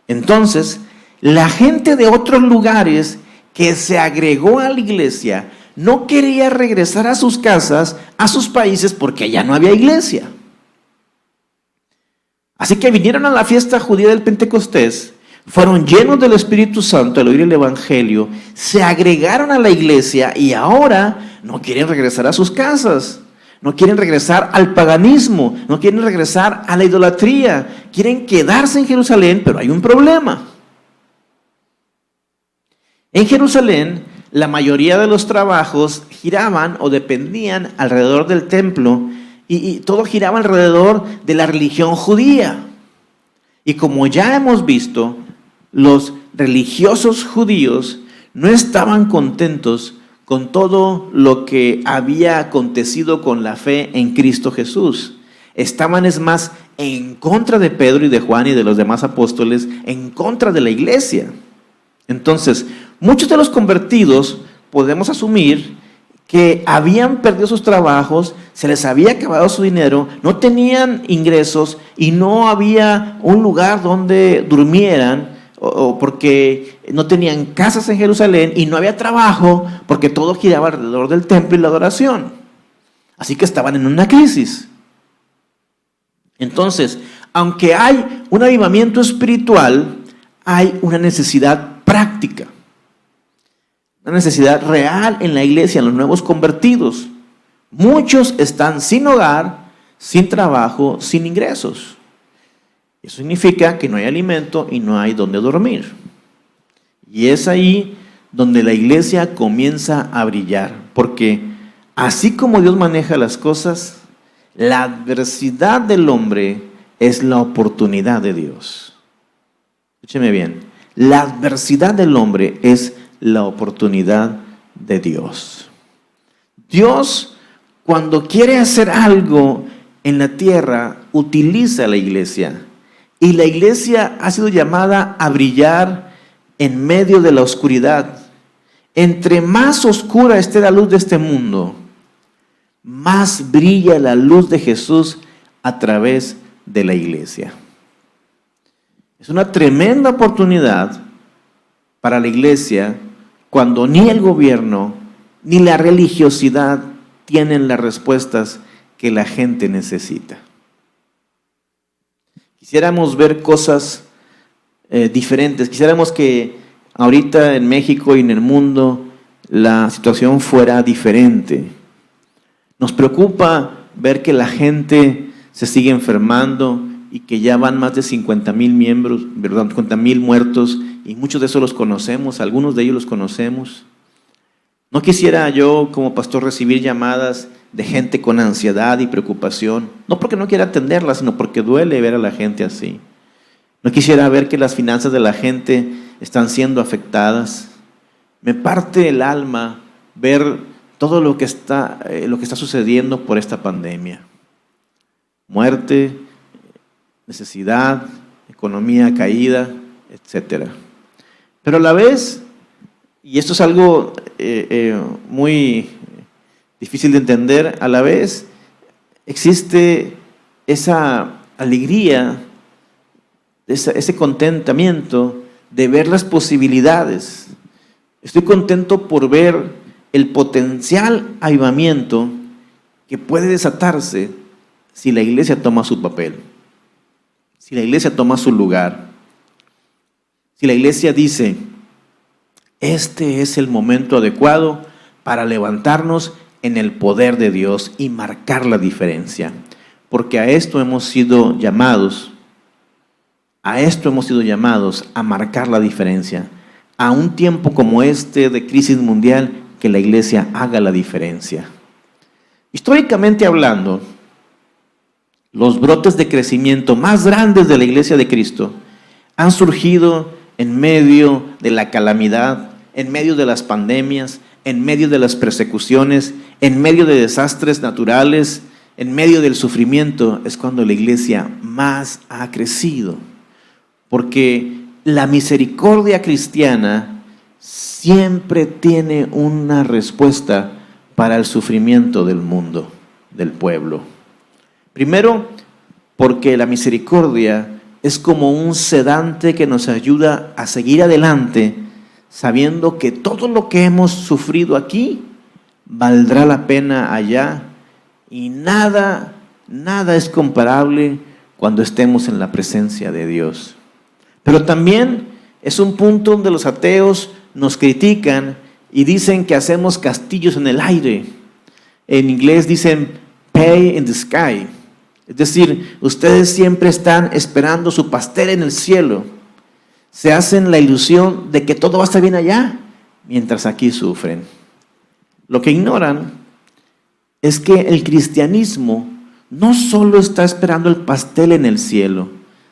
Entonces, la gente de otros lugares que se agregó a la iglesia no quería regresar a sus casas, a sus países, porque ya no había iglesia. Así que vinieron a la fiesta judía del Pentecostés, fueron llenos del Espíritu Santo al oír el Evangelio, se agregaron a la iglesia y ahora no quieren regresar a sus casas. No quieren regresar al paganismo, no quieren regresar a la idolatría, quieren quedarse en Jerusalén, pero hay un problema. En Jerusalén, la mayoría de los trabajos giraban o dependían alrededor del templo y todo giraba alrededor de la religión judía. Y como ya hemos visto, los religiosos judíos no estaban contentos con todo lo que había acontecido con la fe en Cristo Jesús. Estaban, es más, en contra de Pedro y de Juan y de los demás apóstoles, en contra de la iglesia. Entonces, muchos de los convertidos podemos asumir que habían perdido sus trabajos, se les había acabado su dinero, no tenían ingresos y no había un lugar donde durmieran, o porque no tenían casas en Jerusalén y no había trabajo porque todo giraba alrededor del templo y la adoración. Así que estaban en una crisis. Entonces, aunque hay un avivamiento espiritual, hay una necesidad práctica, una necesidad real en la iglesia, en los nuevos convertidos. Muchos están sin hogar, sin trabajo, sin ingresos. Eso significa que no hay alimento y no hay donde dormir. Y es ahí donde la iglesia comienza a brillar, porque así como Dios maneja las cosas, la adversidad del hombre es la oportunidad de Dios. Escúcheme bien, la adversidad del hombre es la oportunidad de Dios. Dios, cuando quiere hacer algo en la tierra, utiliza a la iglesia. Y la iglesia ha sido llamada a brillar en medio de la oscuridad. Entre más oscura esté la luz de este mundo, más brilla la luz de Jesús a través de la iglesia. Es una tremenda oportunidad para la iglesia cuando ni el gobierno ni la religiosidad tienen las respuestas que la gente necesita. Quisiéramos ver cosas diferentes. Quisiéramos que ahorita en México y en el mundo la situación fuera diferente. Nos preocupa ver que la gente se sigue enfermando y que ya van más de 50,000 muertos, y muchos de esos los conocemos, algunos de ellos los conocemos. No quisiera yo como pastor recibir llamadas de gente con ansiedad y preocupación, no porque no quiera atenderla, sino porque duele ver a la gente así. No quisiera ver que las finanzas de la gente están siendo afectadas. Me parte el alma ver todo lo que está sucediendo por esta pandemia. Muerte, necesidad, economía caída, etc. Pero a la vez, y esto es algo muy difícil de entender, a la vez existe esa alegría, ese contentamiento de ver las posibilidades. Estoy contento por ver el potencial avivamiento que puede desatarse si la iglesia toma su papel, si la iglesia toma su lugar, si la iglesia dice, este es el momento adecuado para levantarnos en el poder de Dios y marcar la diferencia, porque a esto hemos sido llamados, a marcar la diferencia. A un tiempo como este de crisis mundial, que la iglesia haga la diferencia. Históricamente hablando, los brotes de crecimiento más grandes de la iglesia de Cristo han surgido en medio de la calamidad, en medio de las pandemias, en medio de las persecuciones, en medio de desastres naturales, en medio del sufrimiento. Es cuando la iglesia más ha crecido, porque la misericordia cristiana siempre tiene una respuesta para el sufrimiento del mundo, del pueblo. Primero, porque la misericordia es como un sedante que nos ayuda a seguir adelante, sabiendo que todo lo que hemos sufrido aquí valdrá la pena allá, y nada es comparable cuando estemos en la presencia de Dios. Pero también es un punto donde los ateos nos critican y dicen que hacemos castillos en el aire. En inglés dicen pie in the sky. Es decir, ustedes siempre están esperando su pastel en el cielo. Se hacen la ilusión de que todo va a estar bien allá, mientras aquí sufren. Lo que ignoran es que el cristianismo no solo está esperando el pastel en el cielo,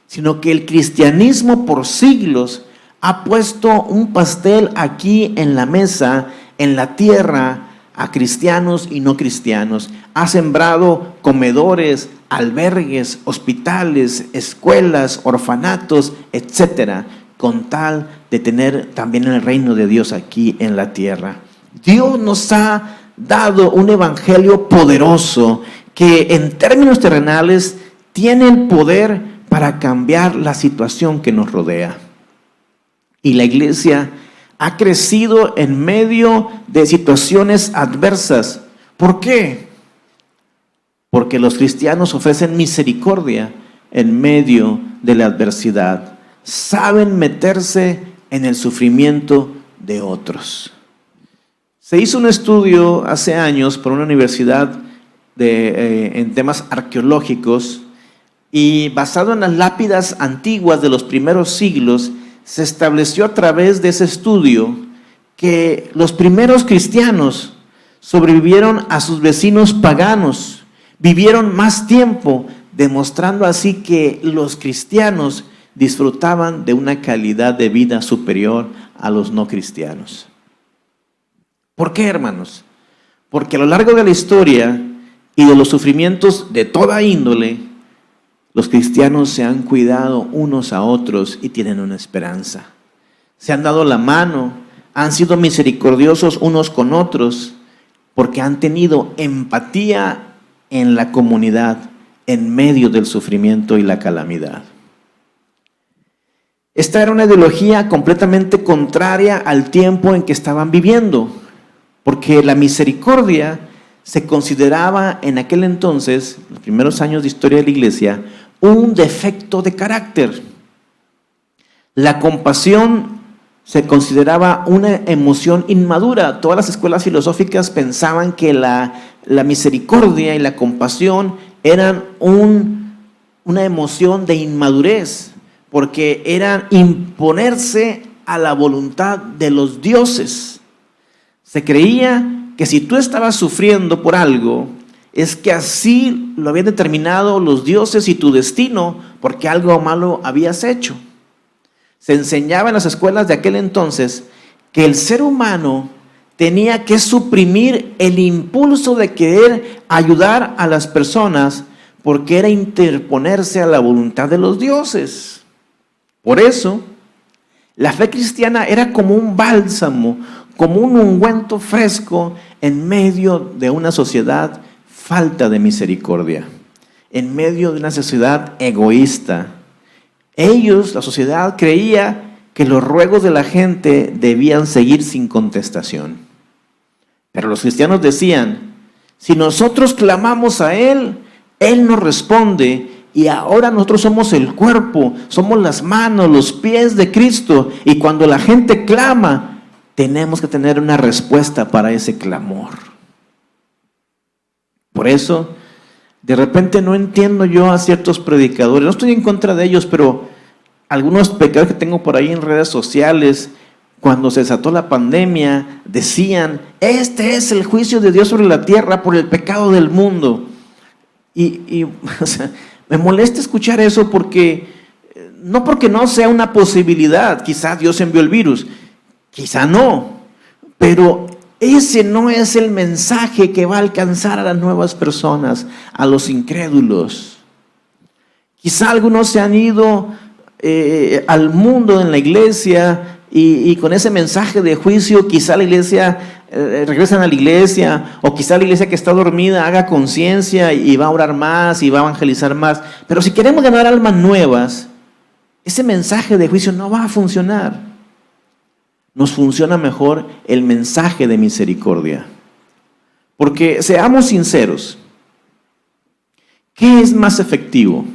sino que el cristianismo por siglos ha puesto un pastel aquí en la mesa, en la tierra, a cristianos y no cristianos. Ha sembrado comedores, albergues, hospitales, escuelas, orfanatos, etcétera, con tal de tener también el reino de Dios aquí en la tierra. Dios nos ha dado un evangelio poderoso que en términos terrenales tiene el poder para cambiar la situación que nos rodea. Y la iglesia ha crecido en medio de situaciones adversas. ¿Por qué? Porque los cristianos ofrecen misericordia en medio de la adversidad. Saben meterse en el sufrimiento de otros. Se hizo un estudio hace años por una universidad en temas arqueológicos, y basado en las lápidas antiguas de los primeros siglos, se estableció a través de ese estudio que los primeros cristianos sobrevivieron a sus vecinos paganos, vivieron más tiempo, demostrando así que los cristianos disfrutaban de una calidad de vida superior a los no cristianos. ¿Por qué, hermanos? Porque a lo largo de la historia y de los sufrimientos de toda índole, los cristianos se han cuidado unos a otros y tienen una esperanza. Se han dado la mano, han sido misericordiosos unos con otros, porque han tenido empatía en la comunidad en medio del sufrimiento y la calamidad. Esta era una ideología completamente contraria al tiempo en que estaban viviendo, porque la misericordia se consideraba en aquel entonces, los primeros años de historia de la iglesia, un defecto de carácter. La compasión se consideraba una emoción inmadura. Todas las escuelas filosóficas pensaban que la misericordia y la compasión eran una emoción de inmadurez, porque eran imponerse a la voluntad de los dioses. Se creía que si tú estabas sufriendo por algo, es que así lo habían determinado los dioses y tu destino, porque algo malo habías hecho. Se enseñaba en las escuelas de aquel entonces que el ser humano tenía que suprimir el impulso de querer ayudar a las personas, porque era interponerse a la voluntad de los dioses. Por eso, la fe cristiana era como un bálsamo, como un ungüento fresco en medio de una sociedad falta de misericordia, en medio de una sociedad egoísta. Ellos, la sociedad, creía que los ruegos de la gente debían seguir sin contestación. Pero los cristianos decían, si nosotros clamamos a Él, Él nos responde, y ahora nosotros somos el cuerpo, somos las manos, los pies de Cristo, y cuando la gente clama, tenemos que tener una respuesta para ese clamor. Por eso, de repente no entiendo yo a ciertos predicadores, no estoy en contra de ellos, pero algunos predicadores que tengo por ahí en redes sociales, cuando se desató la pandemia, decían, este es el juicio de Dios sobre la tierra por el pecado del mundo. Y o sea, me molesta escuchar eso porque no sea una posibilidad, quizá Dios envió el virus, quizá no, pero ese no es el mensaje que va a alcanzar a las nuevas personas, a los incrédulos. Quizá algunos se han ido al mundo en la iglesia y con ese mensaje de juicio, quizá la iglesia regresan a la iglesia, o quizá la iglesia que está dormida haga conciencia y va a orar más y va a evangelizar más. Pero si queremos ganar almas nuevas, ese mensaje de juicio no va a funcionar. Nos funciona mejor el mensaje de misericordia. Porque seamos sinceros, ¿qué es más efectivo?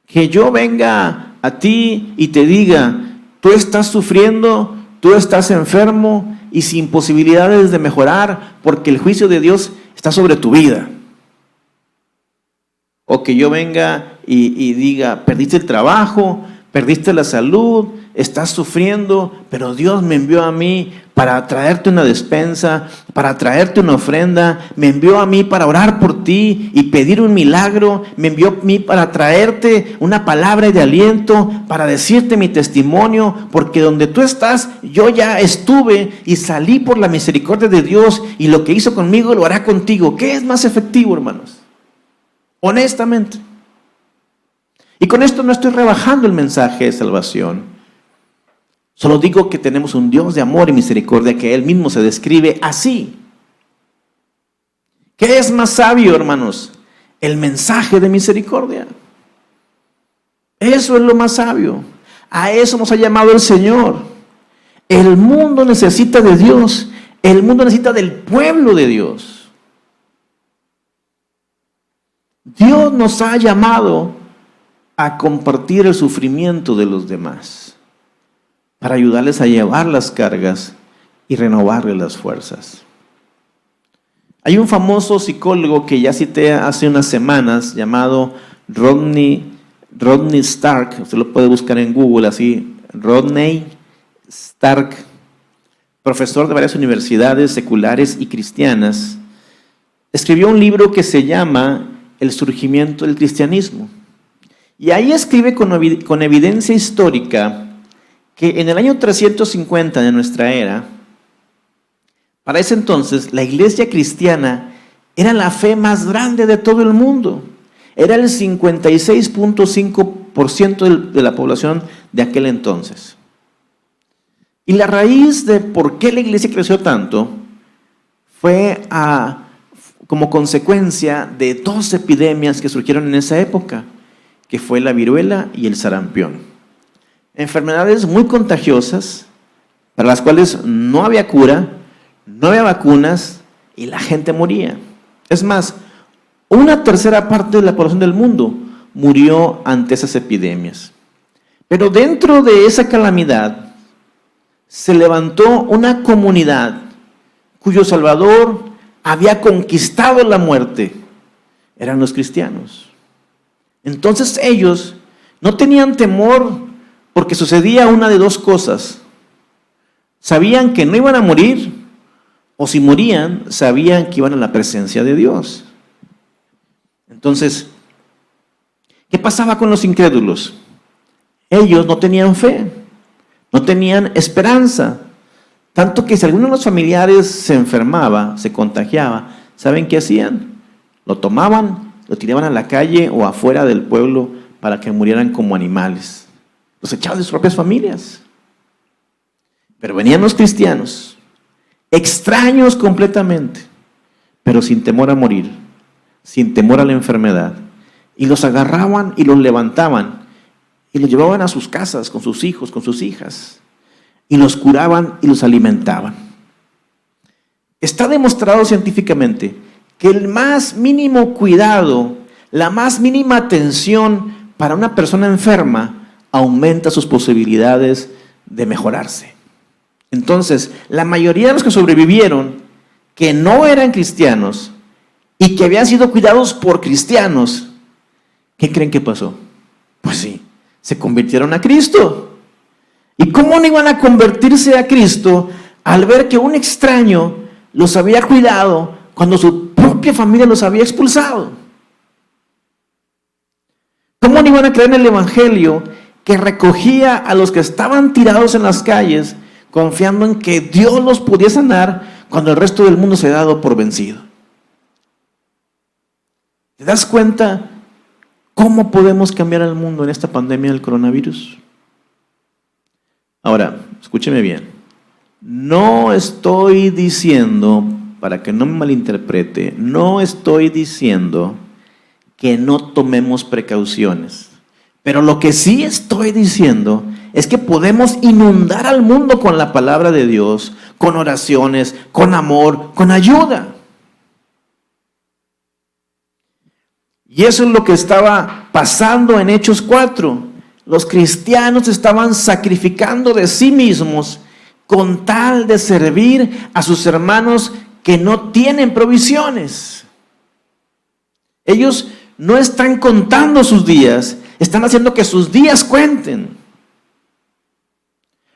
Que yo venga a ti y te diga, tú estás sufriendo, tú estás enfermo y sin posibilidades de mejorar porque el juicio de Dios está sobre tu vida. O que yo venga y diga, perdiste el trabajo, perdiste la salud, estás sufriendo, pero Dios me envió a mí para traerte una despensa, para traerte una ofrenda, me envió a mí para orar por ti y pedir un milagro, me envió a mí para traerte una palabra de aliento, para decirte mi testimonio, porque donde tú estás, yo ya estuve y salí por la misericordia de Dios, y lo que hizo conmigo lo hará contigo. ¿Qué es más efectivo, hermanos? Honestamente. Y con esto no estoy rebajando el mensaje de salvación. Solo digo que tenemos un Dios de amor y misericordia que Él mismo se describe así. ¿Qué es más sabio, hermanos? El mensaje de misericordia. Eso es lo más sabio. A eso nos ha llamado el Señor. El mundo necesita de Dios. El mundo necesita del pueblo de Dios. Dios nos ha llamado a compartir el sufrimiento de los demás, para ayudarles a llevar las cargas y renovarles las fuerzas. Hay un famoso psicólogo que ya cité hace unas semanas, llamado Rodney Stark. Usted lo puede buscar en Google así, Rodney Stark, profesor de varias universidades seculares y cristianas. Escribió un libro que se llama El surgimiento del cristianismo. Y ahí escribe con evidencia histórica que en el año 350 de nuestra era, para ese entonces, la iglesia cristiana era la fe más grande de todo el mundo. Era el 56.5% de la población de aquel entonces. Y la raíz de por qué la iglesia creció tanto fue como consecuencia de dos epidemias que surgieron en esa época, que fue la viruela y el sarampión. Enfermedades muy contagiosas, para las cuales no había cura, no había vacunas y la gente moría. Es más, una tercera parte de la población del mundo murió ante esas epidemias. Pero dentro de esa calamidad se levantó una comunidad cuyo Salvador había conquistado la muerte. Eran los cristianos. Entonces ellos no tenían temor porque sucedía una de dos cosas. Sabían que no iban a morir o si morían, sabían que iban a la presencia de Dios. Entonces, ¿qué pasaba con los incrédulos? Ellos no tenían fe, no tenían esperanza. Tanto que si alguno de los familiares se enfermaba, se contagiaba, ¿saben qué hacían? Lo tomaban, lo tiraban a la calle o afuera del pueblo para que murieran como animales. Los echaban de sus propias familias. Pero venían los cristianos, extraños completamente, pero sin temor a morir, sin temor a la enfermedad, y los agarraban y los levantaban y los llevaban a sus casas con sus hijos, con sus hijas, y los curaban y los alimentaban. Está demostrado científicamente que el más mínimo cuidado, la más mínima atención para una persona enferma aumenta sus posibilidades de mejorarse. Entonces, la mayoría de los que sobrevivieron, que no eran cristianos y que habían sido cuidados por cristianos, ¿qué creen que pasó? Pues sí, se convirtieron a Cristo. ¿Y cómo no iban a convertirse a Cristo al ver que un extraño los había cuidado cuando su propia familia los había expulsado? ¿Cómo no iban a creer en el Evangelio que recogía a los que estaban tirados en las calles, confiando en que Dios los podía sanar cuando el resto del mundo se ha dado por vencido? ¿Te das cuenta cómo podemos cambiar al mundo en esta pandemia del coronavirus? Ahora, escúcheme bien. No estoy diciendo, para que no me malinterprete, no estoy diciendo que no tomemos precauciones. Pero lo que sí estoy diciendo es que podemos inundar al mundo con la palabra de Dios, con oraciones, con amor, con ayuda. Y eso es lo que estaba pasando en Hechos 4. Los cristianos estaban sacrificando de sí mismos con tal de servir a sus hermanos que no tienen provisiones. Ellos no están contando sus días, están haciendo que sus días cuenten.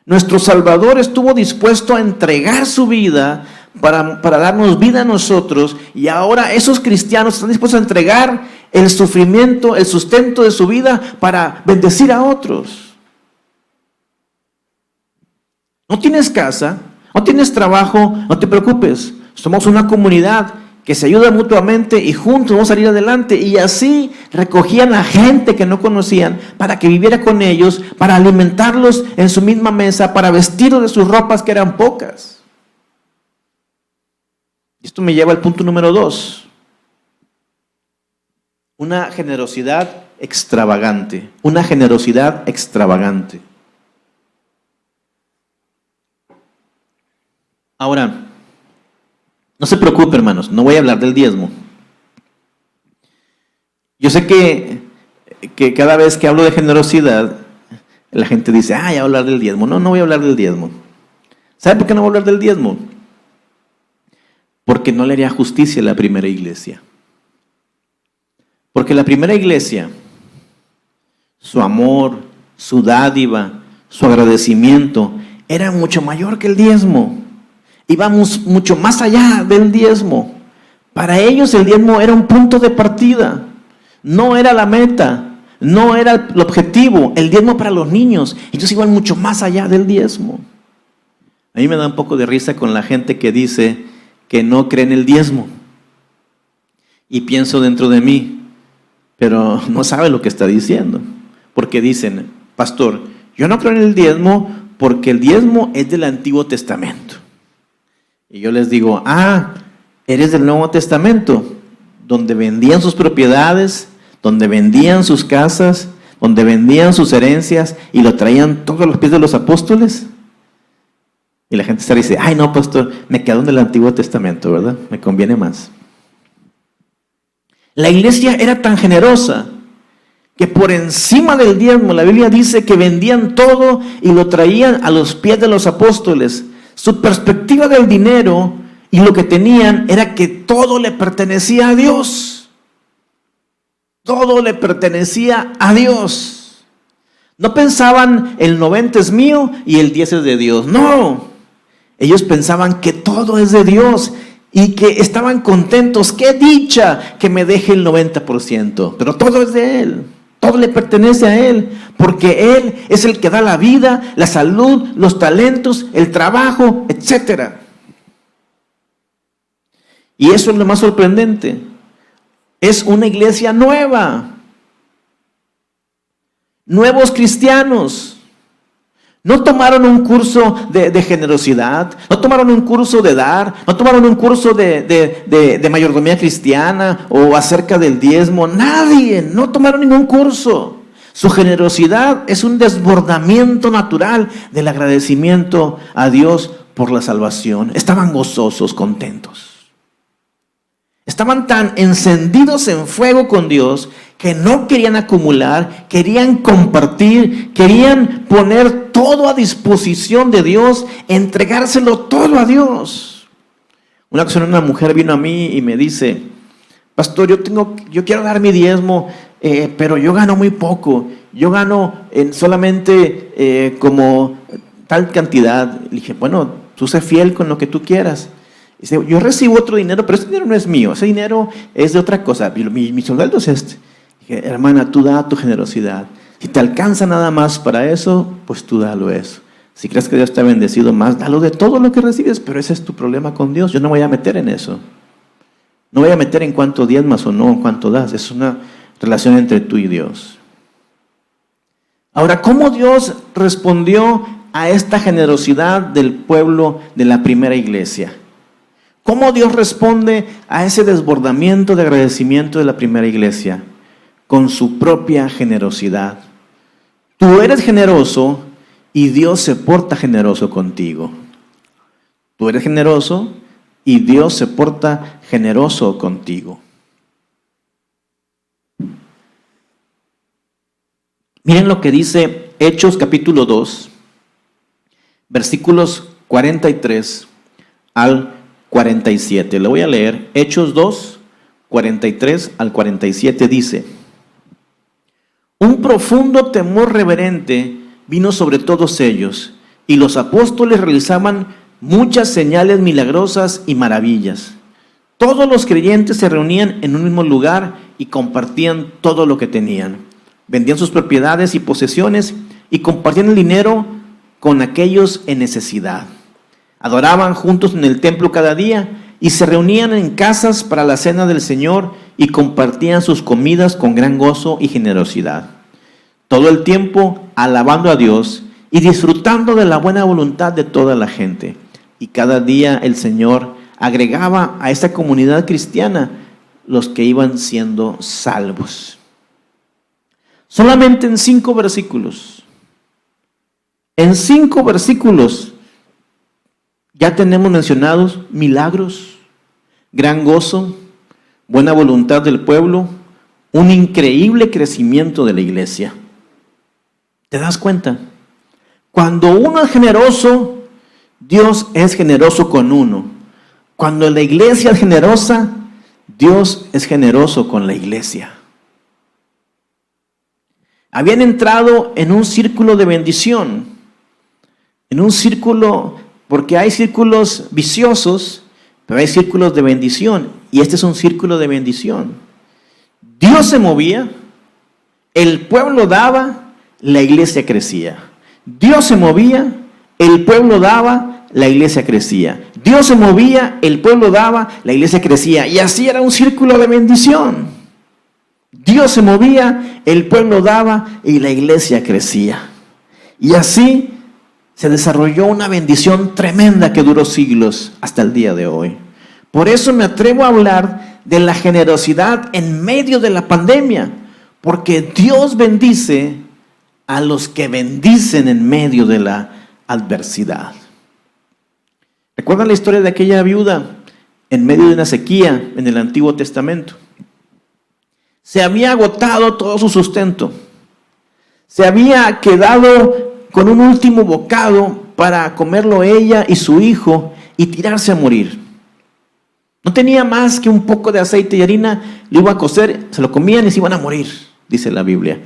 Nuestro Salvador estuvo dispuesto a entregar su vida para darnos vida a nosotros, y ahora esos cristianos están dispuestos a entregar el sufrimiento, el sustento de su vida para bendecir a otros. No tienes casa, no tienes trabajo, no te preocupes. Somos una comunidad que se ayuda mutuamente y juntos vamos a salir adelante. Y así recogían a gente que no conocían para que viviera con ellos, para alimentarlos en su misma mesa, para vestirlos de sus ropas que eran pocas. Esto me lleva al punto número 2. Una generosidad extravagante. Una generosidad extravagante. Ahora, no se preocupe, hermanos, no voy a hablar del diezmo. Yo sé que cada vez que hablo de generosidad, la gente dice, ya voy a hablar del diezmo. No voy a hablar del diezmo. ¿Sabe por qué no voy a hablar del diezmo? Porque no le haría justicia a la primera iglesia. Porque la primera iglesia, su amor, su dádiva, su agradecimiento, era mucho mayor que el diezmo. Íbamos mucho más allá del diezmo. Para ellos el diezmo era un punto de partida, no era la meta, no era el objetivo. El diezmo para los niños, ellos iban mucho más allá del diezmo. A mí me da un poco de risa con la gente que dice que no cree en el diezmo. Y pienso dentro de mí, pero no sabe lo que está diciendo. Porque dicen, pastor, yo no creo en el diezmo porque el diezmo es del Antiguo Testamento. Y yo les digo, eres del Nuevo Testamento, donde vendían sus propiedades, donde vendían sus casas, donde vendían sus herencias y lo traían todos a los pies de los apóstoles. Y la gente se dice, no, pastor, me quedo en el Antiguo Testamento, ¿verdad? Me conviene más. La iglesia era tan generosa que por encima del diezmo, la Biblia dice que vendían todo y lo traían a los pies de los apóstoles. Su perspectiva del dinero y lo que tenían era que todo le pertenecía a Dios. Todo le pertenecía a Dios. No pensaban el 90 es mío y el 10 es de Dios. No. Ellos pensaban que todo todo es de Dios y que estaban contentos. ¡Qué dicha que me deje el 90%! Pero todo es de Él, todo le pertenece a Él, porque Él es el que da la vida, la salud, los talentos, el trabajo, etc. Y eso es lo más sorprendente. Es una iglesia nueva. Nuevos cristianos. No tomaron un curso de generosidad, no tomaron un curso de dar, no tomaron un curso de mayordomía cristiana o acerca del diezmo. Nadie, no tomaron ningún curso. Su generosidad es un desbordamiento natural del agradecimiento a Dios por la salvación. Estaban gozosos, contentos. Estaban tan encendidos en fuego con Dios que no querían acumular, querían compartir, querían poner todo a disposición de Dios, entregárselo todo a Dios. Una ocasión una mujer vino a mí y me dice: pastor, yo quiero dar mi diezmo, pero yo gano muy poco. Yo gano solamente como tal cantidad. Le dije: bueno, tú sé fiel con lo que tú quieras. Dice: yo recibo otro dinero, pero ese dinero no es mío, ese dinero es de otra cosa. Mi sueldo es este. Dije: hermana, tú da tu generosidad. Si te alcanza nada más para eso, pues tú dalo eso. Si crees que Dios te ha bendecido más, dalo de todo lo que recibes, pero ese es tu problema con Dios. Yo no voy a meter en eso. No voy a meter en cuánto diezmas o no, en cuánto das. Es una relación entre tú y Dios. Ahora, ¿cómo Dios respondió a esta generosidad del pueblo de la primera iglesia? ¿Cómo Dios responde a ese desbordamiento de agradecimiento de la primera iglesia? Con su propia generosidad. Tú eres generoso y Dios se porta generoso contigo. Tú eres generoso y Dios se porta generoso contigo. Miren lo que dice Hechos capítulo 2, versículos 43 al 47. Le voy a leer. Hechos 2, 43 al 47 dice: un profundo temor reverente vino sobre todos ellos, y los apóstoles realizaban muchas señales milagrosas y maravillas. Todos los creyentes se reunían en un mismo lugar y compartían todo lo que tenían. Vendían sus propiedades y posesiones y compartían el dinero con aquellos en necesidad. Adoraban juntos en el templo cada día y se reunían en casas para la cena del Señor y compartían sus comidas con gran gozo y generosidad. Todo el tiempo alabando a Dios y disfrutando de la buena voluntad de toda la gente. Y cada día el Señor agregaba a esta comunidad cristiana los que iban siendo salvos. Solamente en 5 versículos. En 5 versículos ya tenemos mencionados milagros, gran gozo, buena voluntad del pueblo, un increíble crecimiento de la iglesia. ¿Te das cuenta? Cuando uno es generoso, Dios es generoso con uno. Cuando la iglesia es generosa, Dios es generoso con la iglesia. Habían entrado en un círculo de bendición, en un círculo, porque hay círculos viciosos, pero hay círculos de bendición, y este es un círculo de bendición. Dios se movía, el pueblo daba, la iglesia crecía. Dios se movía, el pueblo daba, la iglesia crecía. Dios se movía, el pueblo daba, la iglesia crecía. Y así era un círculo de bendición. Dios se movía, el pueblo daba y la iglesia crecía. Y así se desarrolló una bendición tremenda que duró siglos hasta el día de hoy. Por eso me atrevo a hablar de la generosidad en medio de la pandemia, porque Dios bendice a los que bendicen en medio de la adversidad. ¿Recuerdan la historia de aquella viuda en medio de una sequía en el Antiguo Testamento? Se había agotado todo su sustento. Se había quedado con un último bocado para comerlo ella y su hijo y tirarse a morir. No tenía más que un poco de aceite y harina, lo iba a cocer, se lo comían y se iban a morir, dice la Biblia.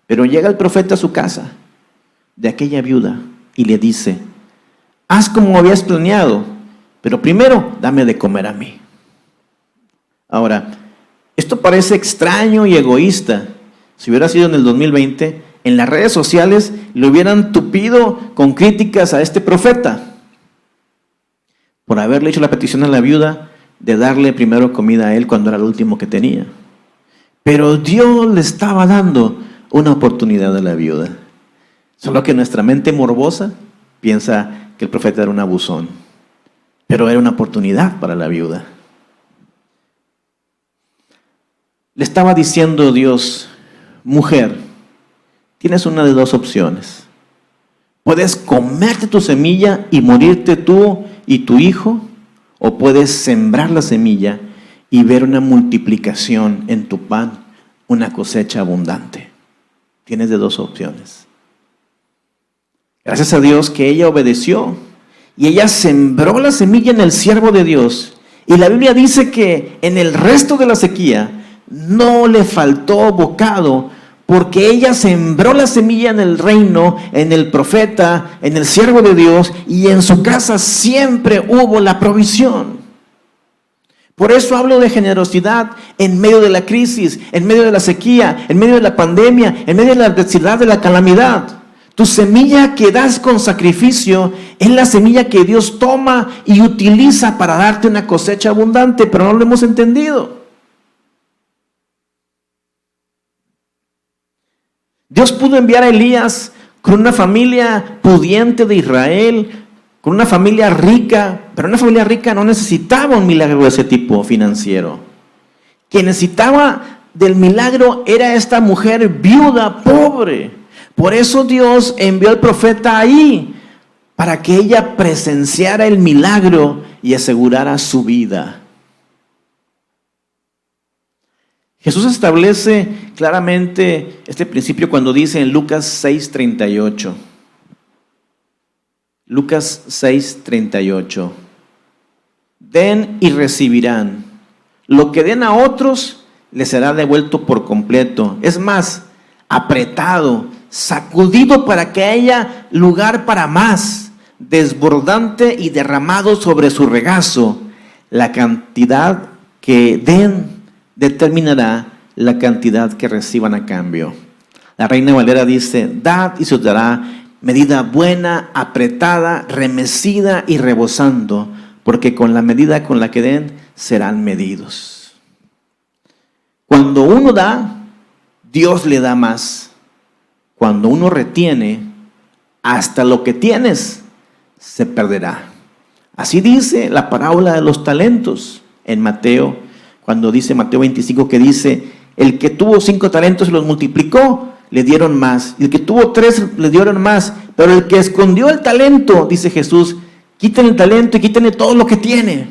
Pero llega el profeta a su casa de aquella viuda y le dice: haz como habías planeado pero primero dame de comer a mí. Ahora, esto parece extraño y egoísta. Si hubiera sido en el 2020, en las redes sociales le hubieran tupido con críticas a este profeta por haberle hecho la petición a la viuda de darle primero comida a él cuando era el último que tenía. Pero Dios le estaba dando una oportunidad a la viuda. Solo que nuestra mente morbosa piensa que el profeta era un abusón, pero era una oportunidad para la viuda. Le estaba diciendo Dios: mujer, tienes una de dos opciones. Puedes comerte tu semilla y morirte tú y tu hijo, o puedes sembrar la semilla y ver una multiplicación en tu pan, una cosecha abundante. Tienes de dos opciones. Gracias a Dios que ella obedeció y ella sembró la semilla en el siervo de Dios. Y la Biblia dice que en el resto de la sequía no le faltó bocado, porque ella sembró la semilla en el reino, en el profeta, en el siervo de Dios, y en su casa siempre hubo la provisión. Por eso hablo de generosidad en medio de la crisis, en medio de la sequía, en medio de la pandemia, en medio de la adversidad, de la calamidad. Tu semilla que das con sacrificio es la semilla que Dios toma y utiliza para darte una cosecha abundante, pero no lo hemos entendido. Dios pudo enviar a Elías con una familia pudiente de Israel, con una familia rica, pero una familia rica no necesitaba un milagro de ese tipo financiero. Quien necesitaba del milagro era esta mujer viuda, pobre. Por eso Dios envió al profeta ahí, para que ella presenciara el milagro y asegurara su vida. Jesús establece claramente este principio cuando dice en Lucas 6:38. Lucas 6:38. Den y recibirán. Lo que den a otros les será devuelto por completo. Es más, apretado, sacudido para que haya lugar para más, desbordante y derramado sobre su regazo. La cantidad que den determinará la cantidad que reciban a cambio. La Reina Valera dice: dad y se os dará medida buena, apretada, remecida y rebosando, porque con la medida con la que den serán medidos. Cuando uno da, Dios le da más. Cuando uno retiene, hasta lo que tienes se perderá. Así dice la parábola de los talentos en Mateo, cuando dice Mateo 25, que dice: el que tuvo 5 talentos y los multiplicó, le dieron más. Y el que tuvo 3, le dieron más. Pero el que escondió el talento, dice Jesús, quítenle el talento y quítenle todo lo que tiene.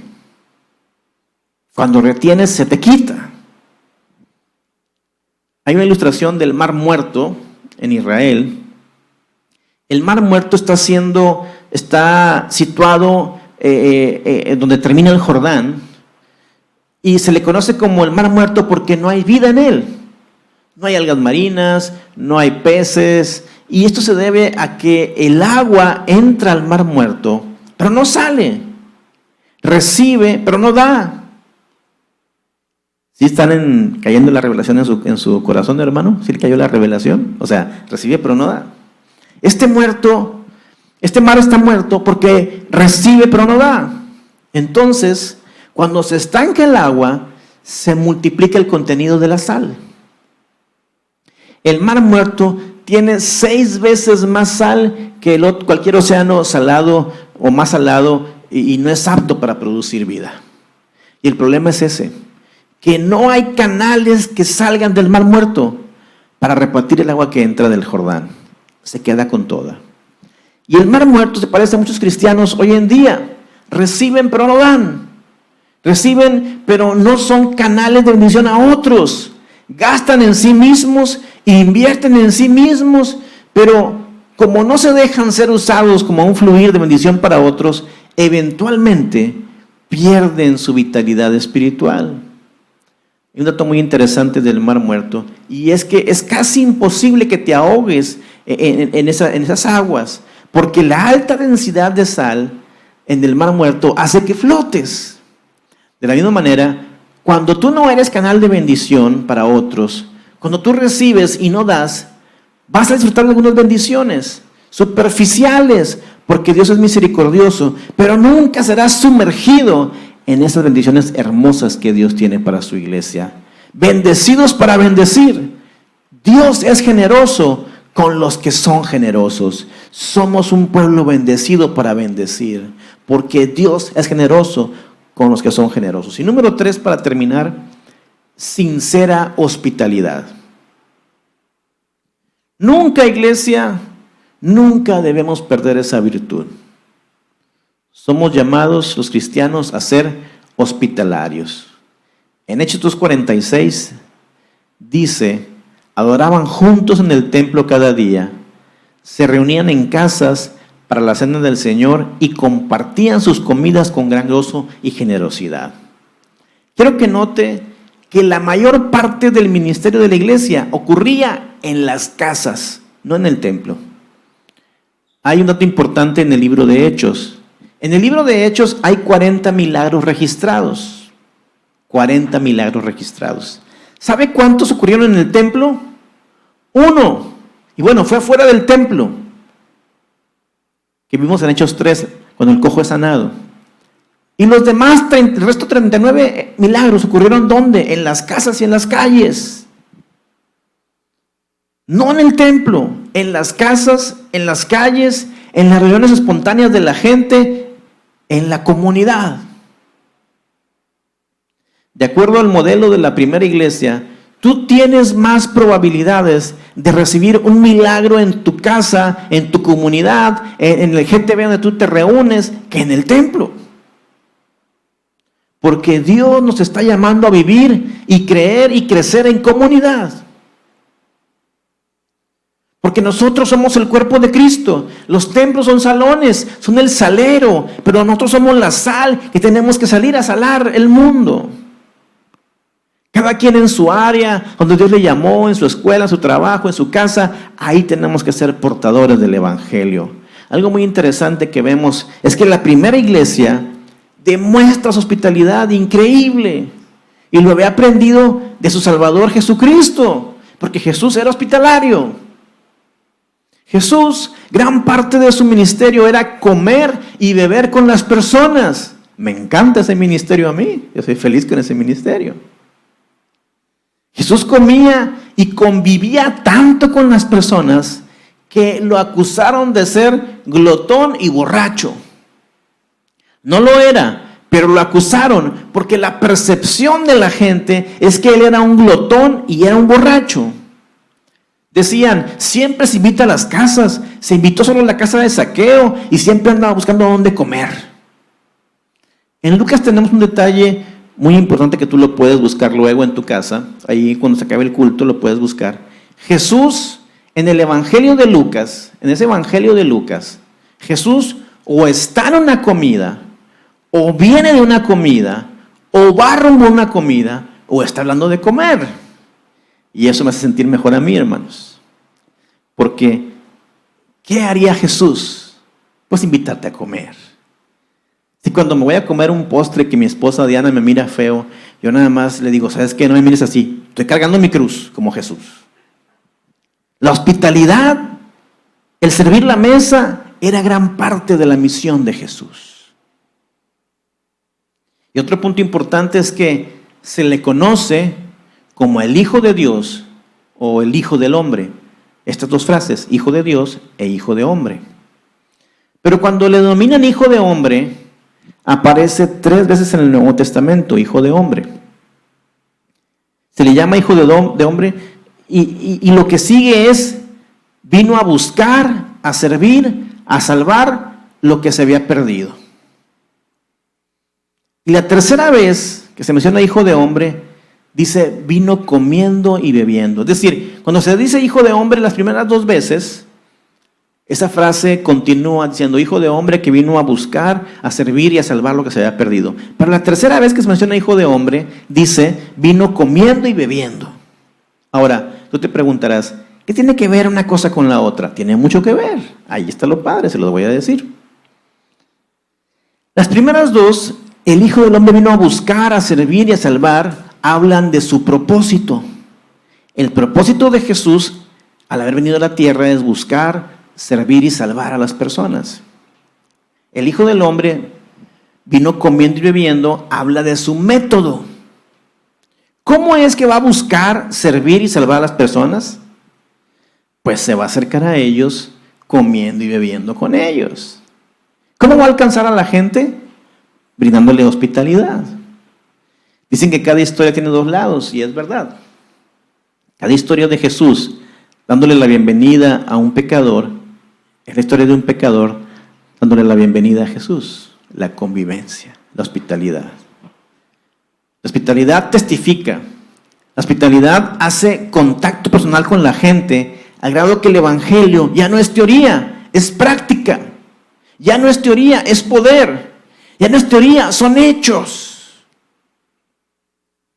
Cuando retienes, se te quita. Hay una ilustración del Mar Muerto en Israel. El Mar Muerto está situado donde termina el Jordán, y se le conoce como el Mar Muerto porque no hay vida en él. No hay algas marinas, no hay peces, y esto se debe a que el agua entra al Mar Muerto, pero no sale. Recibe, pero no da. ¿Sí están cayendo la revelación en su corazón, hermano? ¿Sí le cayó la revelación? O sea, recibe, pero no da. Este mar está muerto porque recibe, pero no da. Entonces, cuando se estanca el agua, se multiplica el contenido de la sal. El Mar Muerto tiene 6 veces más sal que cualquier océano salado o más salado, y no es apto para producir vida. Y el problema es ese, que no hay canales que salgan del Mar Muerto para repartir el agua que entra del Jordán. Se queda con toda. Y el Mar Muerto se parece a muchos cristianos hoy en día. Reciben pero no dan. Reciben pero no son canales de bendición a otros. Gastan en sí mismos, invierten en sí mismos, pero como no se dejan ser usados como un fluir de bendición para otros, eventualmente pierden su vitalidad espiritual. Hay un dato muy interesante del Mar Muerto, y es que es casi imposible que te ahogues en esas aguas, porque la alta densidad de sal en el mar muerto hace que flotes. De la misma manera, cuando tú no eres canal de bendición para otros, cuando tú recibes y no das, vas a disfrutar de algunas bendiciones superficiales, porque Dios es misericordioso, pero nunca serás sumergido en esas bendiciones hermosas que Dios tiene para su iglesia. Bendecidos para bendecir. Dios es generoso con los que son generosos. Somos un pueblo bendecido para bendecir, porque Dios es generoso con los que son generosos. Y número 3, para terminar, sincera hospitalidad. Nunca, iglesia, nunca debemos perder esa virtud. Somos llamados los cristianos a ser hospitalarios. En Hechos 2:46 dice: adoraban juntos en el templo cada día, se reunían en casas para la cena del Señor y compartían sus comidas con gran gozo y generosidad. Quiero que note que la mayor parte del ministerio de la iglesia ocurría en las casas, no en el templo. Hay un dato importante en el libro de Hechos. En el libro de Hechos hay 40 milagros registrados. 40 milagros registrados. ¿Sabe cuántos ocurrieron en el templo? 1. Y bueno, fue afuera del templo, que vimos en Hechos 3, cuando el cojo es sanado. Y los demás, el resto 39 milagros ocurrieron ¿dónde? En las casas y en las calles. No en el templo, en las casas, en las calles, en las reuniones espontáneas de la gente, en la comunidad. De acuerdo al modelo de la primera iglesia, tú tienes más probabilidades de recibir un milagro en tu casa, en tu comunidad, en el GTV donde tú te reúnes, que en el templo. Porque Dios nos está llamando a vivir y creer y crecer en comunidad. Porque nosotros somos el cuerpo de Cristo. Los templos son salones, son el salero, pero nosotros somos la sal que tenemos que salir a salar el mundo. Cada quien en su área, donde Dios le llamó, en su escuela, en su trabajo, en su casa, ahí tenemos que ser portadores del evangelio. Algo muy interesante que vemos es que la primera iglesia demuestra su hospitalidad increíble, y lo había aprendido de su Salvador Jesucristo, porque Jesús era hospitalario. Jesús, gran parte de su ministerio era comer y beber con las personas. Me encanta ese ministerio a mí, yo soy feliz con ese ministerio. Jesús comía y convivía tanto con las personas que lo acusaron de ser glotón y borracho. No lo era, pero lo acusaron porque la percepción de la gente es que él era un glotón y era un borracho. Decían, siempre se invita a las casas, se invitó solo a la casa de Zaqueo y siempre andaba buscando dónde comer. En Lucas tenemos un detalle muy importante que tú lo puedes buscar luego en tu casa, ahí cuando se acabe el culto lo puedes buscar. Jesús, en el evangelio de Lucas, en ese evangelio de Lucas, Jesús o está en una comida, o viene de una comida, o va rumbo a una comida, o está hablando de comer. Y eso me hace sentir mejor a mí, hermanos. Porque, ¿qué haría Jesús? Pues invitarte a comer. Si cuando me voy a comer un postre que mi esposa Diana me mira feo, yo nada más le digo, ¿sabes qué? No me mires así. Estoy cargando mi cruz como Jesús. La hospitalidad, el servir la mesa, era gran parte de la misión de Jesús. Y otro punto importante es que se le conoce como el Hijo de Dios o el Hijo del Hombre. Estas dos frases, Hijo de Dios e Hijo de Hombre. Pero cuando le denominan Hijo de Hombre, aparece 3 veces en el Nuevo Testamento, Hijo de Hombre. Se le llama Hijo de Hombre y lo que sigue es, vino a buscar, a servir, a salvar lo que se había perdido. Y la tercera vez que se menciona Hijo de Hombre, dice, vino comiendo y bebiendo. Es decir, cuando se dice Hijo de Hombre las primeras 2 veces, esa frase continúa diciendo Hijo de Hombre que vino a buscar, a servir y a salvar lo que se había perdido. Pero la tercera vez que se menciona Hijo de Hombre, dice, vino comiendo y bebiendo. Ahora, tú te preguntarás, ¿qué tiene que ver una cosa con la otra? Tiene mucho que ver. Ahí está lo padre, se lo voy a decir. Las primeras dos, el Hijo del Hombre vino a buscar, a servir y a salvar, hablan de su propósito. El propósito de Jesús, al haber venido a la tierra, es buscar, servir y salvar a las personas. El Hijo del Hombre vino comiendo y bebiendo, habla de su método. ¿Cómo es que va a buscar, servir y salvar a las personas? Pues se va a acercar a ellos comiendo y bebiendo con ellos. ¿Cómo va a alcanzar a la gente? Brindándole hospitalidad. Dicen que cada historia tiene dos lados, y es verdad. Cada historia de Jesús dándole la bienvenida a un pecador es la historia de un pecador dándole la bienvenida a Jesús. La convivencia, la hospitalidad. La hospitalidad testifica. La hospitalidad hace contacto personal con la gente, al grado que el evangelio ya no es teoría, es práctica. Ya no es teoría, es poder. Ya no es teoría, son hechos.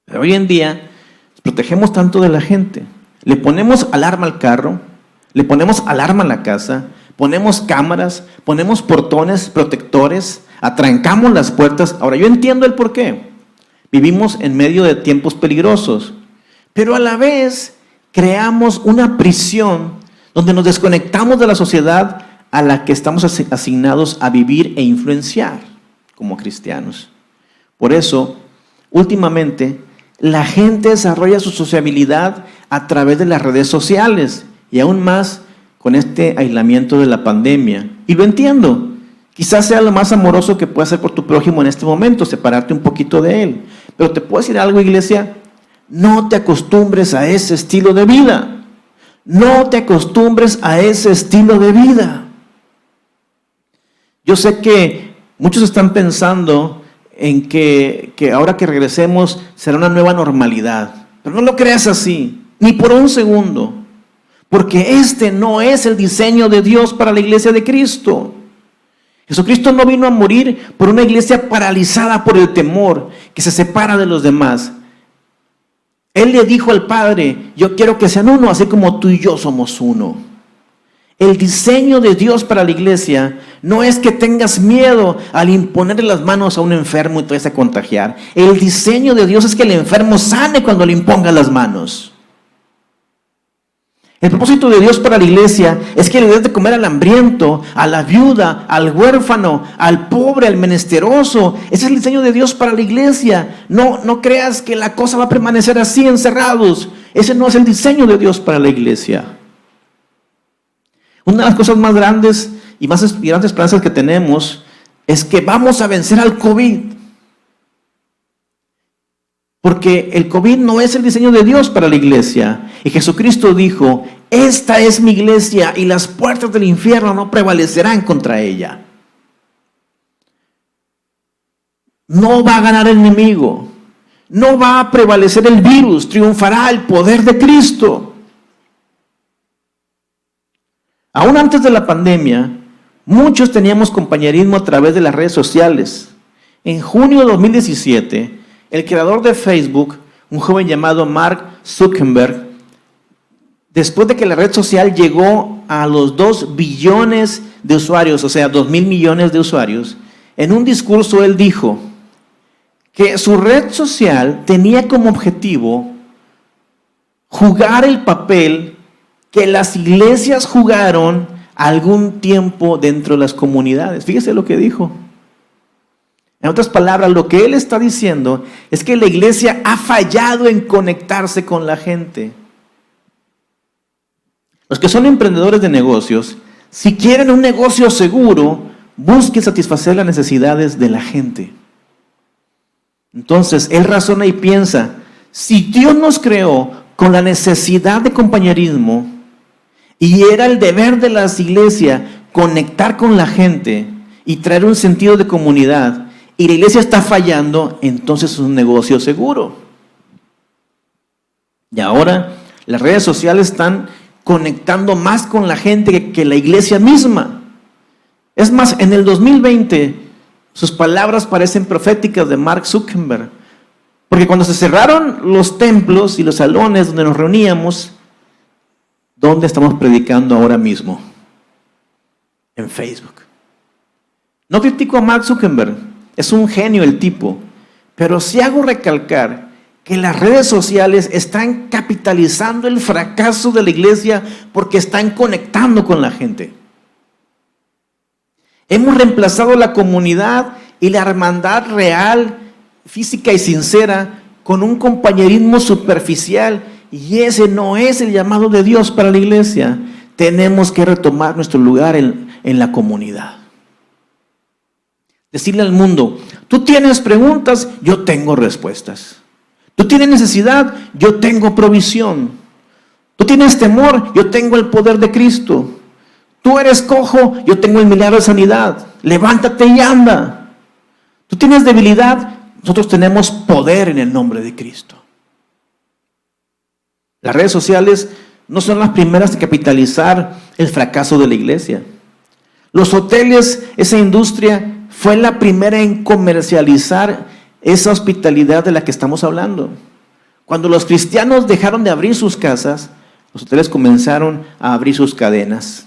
Pero hoy en día nos protegemos tanto de la gente. Le ponemos alarma al carro, le ponemos alarma a la casa, ponemos cámaras, ponemos portones protectores, atrancamos las puertas. Ahora, yo entiendo el porqué. Vivimos en medio de tiempos peligrosos, pero a la vez creamos una prisión donde nos desconectamos de la sociedad a la que estamos asignados a vivir e influenciar como cristianos. Por eso, últimamente, la gente desarrolla su sociabilidad a través de las redes sociales y aún más con este aislamiento de la pandemia. Y lo entiendo. Quizás sea lo más amoroso que puedas hacer por tu prójimo en este momento, separarte un poquito de él. Pero te puedo decir algo, iglesia, no te acostumbres a ese estilo de vida. No te acostumbres a ese estilo de vida. Yo sé que muchos están pensando en que ahora que regresemos será una nueva normalidad. Pero no lo creas así, ni por un segundo. Porque este no es el diseño de Dios para la iglesia de Cristo. Jesucristo no vino a morir por una iglesia paralizada por el temor, que se separa de los demás. Él le dijo al Padre, yo quiero que sean uno, así como tú y yo somos uno. El diseño de Dios para la iglesia no es que tengas miedo al imponerle las manos a un enfermo y te vayas a contagiar. El diseño de Dios es que el enfermo sane cuando le imponga las manos. El propósito de Dios para la iglesia es que le des de comer al hambriento, a la viuda, al huérfano, al pobre, al menesteroso. Ese es el diseño de Dios para la iglesia. No creas que la cosa va a permanecer así, encerrados. Ese no es el diseño de Dios para la iglesia. Una de las cosas más grandes y más grandes esperanzas que tenemos es que vamos a vencer al COVID. Porque el COVID no es el diseño de Dios para la iglesia. Y Jesucristo dijo, esta es mi iglesia y las puertas del infierno no prevalecerán contra ella. No va a ganar el enemigo. No va a prevalecer el virus. Triunfará el poder de Cristo. Aún antes de la pandemia, muchos teníamos compañerismo a través de las redes sociales. En junio de 2017, el creador de Facebook, un joven llamado Mark Zuckerberg, después de que la red social llegó a los 2 billones de usuarios, o sea, 2,000 millones de usuarios, en un discurso él dijo que su red social tenía como objetivo jugar el papel que las iglesias jugaron algún tiempo dentro de las comunidades. Fíjese lo que dijo. En otras palabras, lo que él está diciendo es que la iglesia ha fallado en conectarse con la gente. Los que son emprendedores de negocios, si quieren un negocio seguro, busquen satisfacer las necesidades de la gente. Entonces, él razona y piensa, si Dios nos creó con la necesidad de compañerismo, y era el deber de las iglesias conectar con la gente y traer un sentido de comunidad, y la iglesia está fallando, entonces es un negocio seguro. Y ahora las redes sociales están conectando más con la gente que la iglesia misma. Es más, en el 2020, sus palabras parecen proféticas de Mark Zuckerberg, porque cuando se cerraron los templos y los salones donde nos reuníamos, ¿dónde estamos predicando ahora mismo? En Facebook. No critico a Mark Zuckerberg, Es un genio el tipo. Pero sí hago recalcar que las redes sociales están capitalizando el fracaso de la iglesia porque están conectando con la gente. Hemos reemplazado la comunidad y la hermandad real, física y sincera con un compañerismo superficial, y ese no es el llamado de Dios para la iglesia. Tenemos que retomar nuestro lugar en la comunidad. Decirle al mundo: tú tienes preguntas, yo tengo respuestas. Tú tienes necesidad, yo tengo provisión. Tú tienes temor, yo tengo el poder de Cristo. Tú eres cojo, yo tengo el milagro de sanidad. Levántate y anda. Tú tienes debilidad, nosotros tenemos poder en el nombre de Cristo. Las redes sociales no son las primeras en capitalizar el fracaso de la iglesia. Los hoteles, esa industria, fue la primera en comercializar esa hospitalidad de la que estamos hablando. Cuando los cristianos dejaron de abrir sus casas, los hoteles comenzaron a abrir sus cadenas.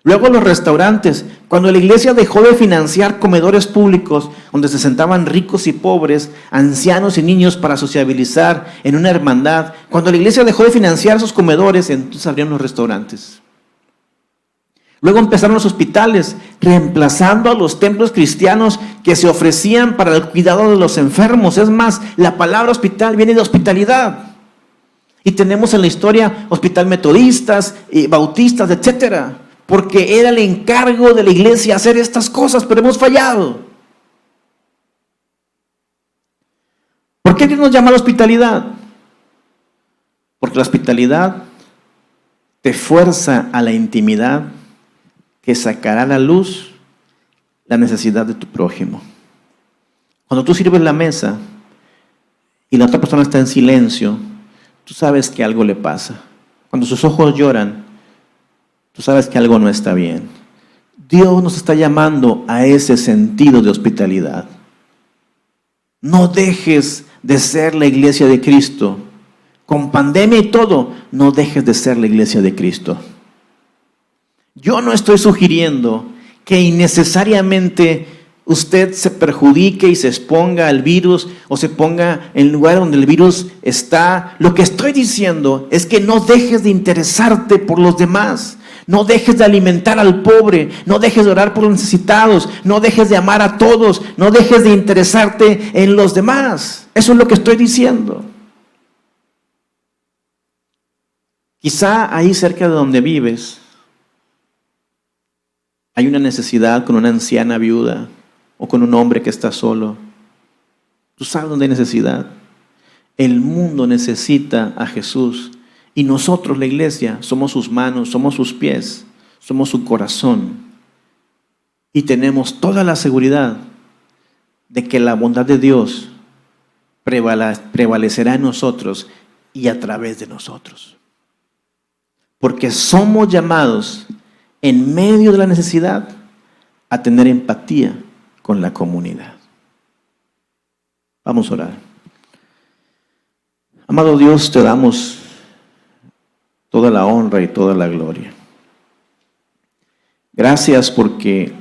Luego los restaurantes, cuando la iglesia dejó de financiar comedores públicos donde se sentaban ricos y pobres, ancianos y niños para sociabilizar en una hermandad, cuando la iglesia dejó de financiar esos comedores, entonces abrieron los restaurantes. Luego empezaron los hospitales, reemplazando a los templos cristianos que se ofrecían para el cuidado de los enfermos. Es más, la palabra hospital viene de hospitalidad. Y tenemos en la historia hospital metodistas, bautistas, etcétera, porque era el encargo de la iglesia hacer estas cosas, pero hemos fallado. ¿Por qué Dios nos llama a la hospitalidad? Porque la hospitalidad te fuerza a la intimidad que sacará a la luz la necesidad de tu prójimo. Cuando tú sirves la mesa y la otra persona está en silencio, tú sabes que algo le pasa. Cuando sus ojos lloran, tú sabes que algo no está bien. Dios nos está llamando a ese sentido de hospitalidad. No dejes de ser la iglesia de Cristo. Con pandemia y todo, no dejes de ser la iglesia de Cristo. Yo no estoy sugiriendo que innecesariamente usted se perjudique y se exponga al virus o se ponga en el lugar donde el virus está. Lo que estoy diciendo es que no dejes de interesarte por los demás. No dejes de alimentar al pobre, no dejes de orar por los necesitados, no dejes de amar a todos, no dejes de interesarte en los demás. Eso es lo que estoy diciendo. Quizá ahí cerca de donde vives hay una necesidad con una anciana viuda o con un hombre que está solo. Tú sabes dónde hay necesidad. El mundo necesita a Jesús. Y nosotros, la iglesia, somos sus manos, somos sus pies, somos su corazón. Y tenemos toda la seguridad de que la bondad de Dios prevalecerá en nosotros y a través de nosotros. Porque somos llamados en medio de la necesidad a tener empatía con la comunidad. Vamos a orar. Amado Dios, te damos toda la honra y toda la gloria. Gracias porque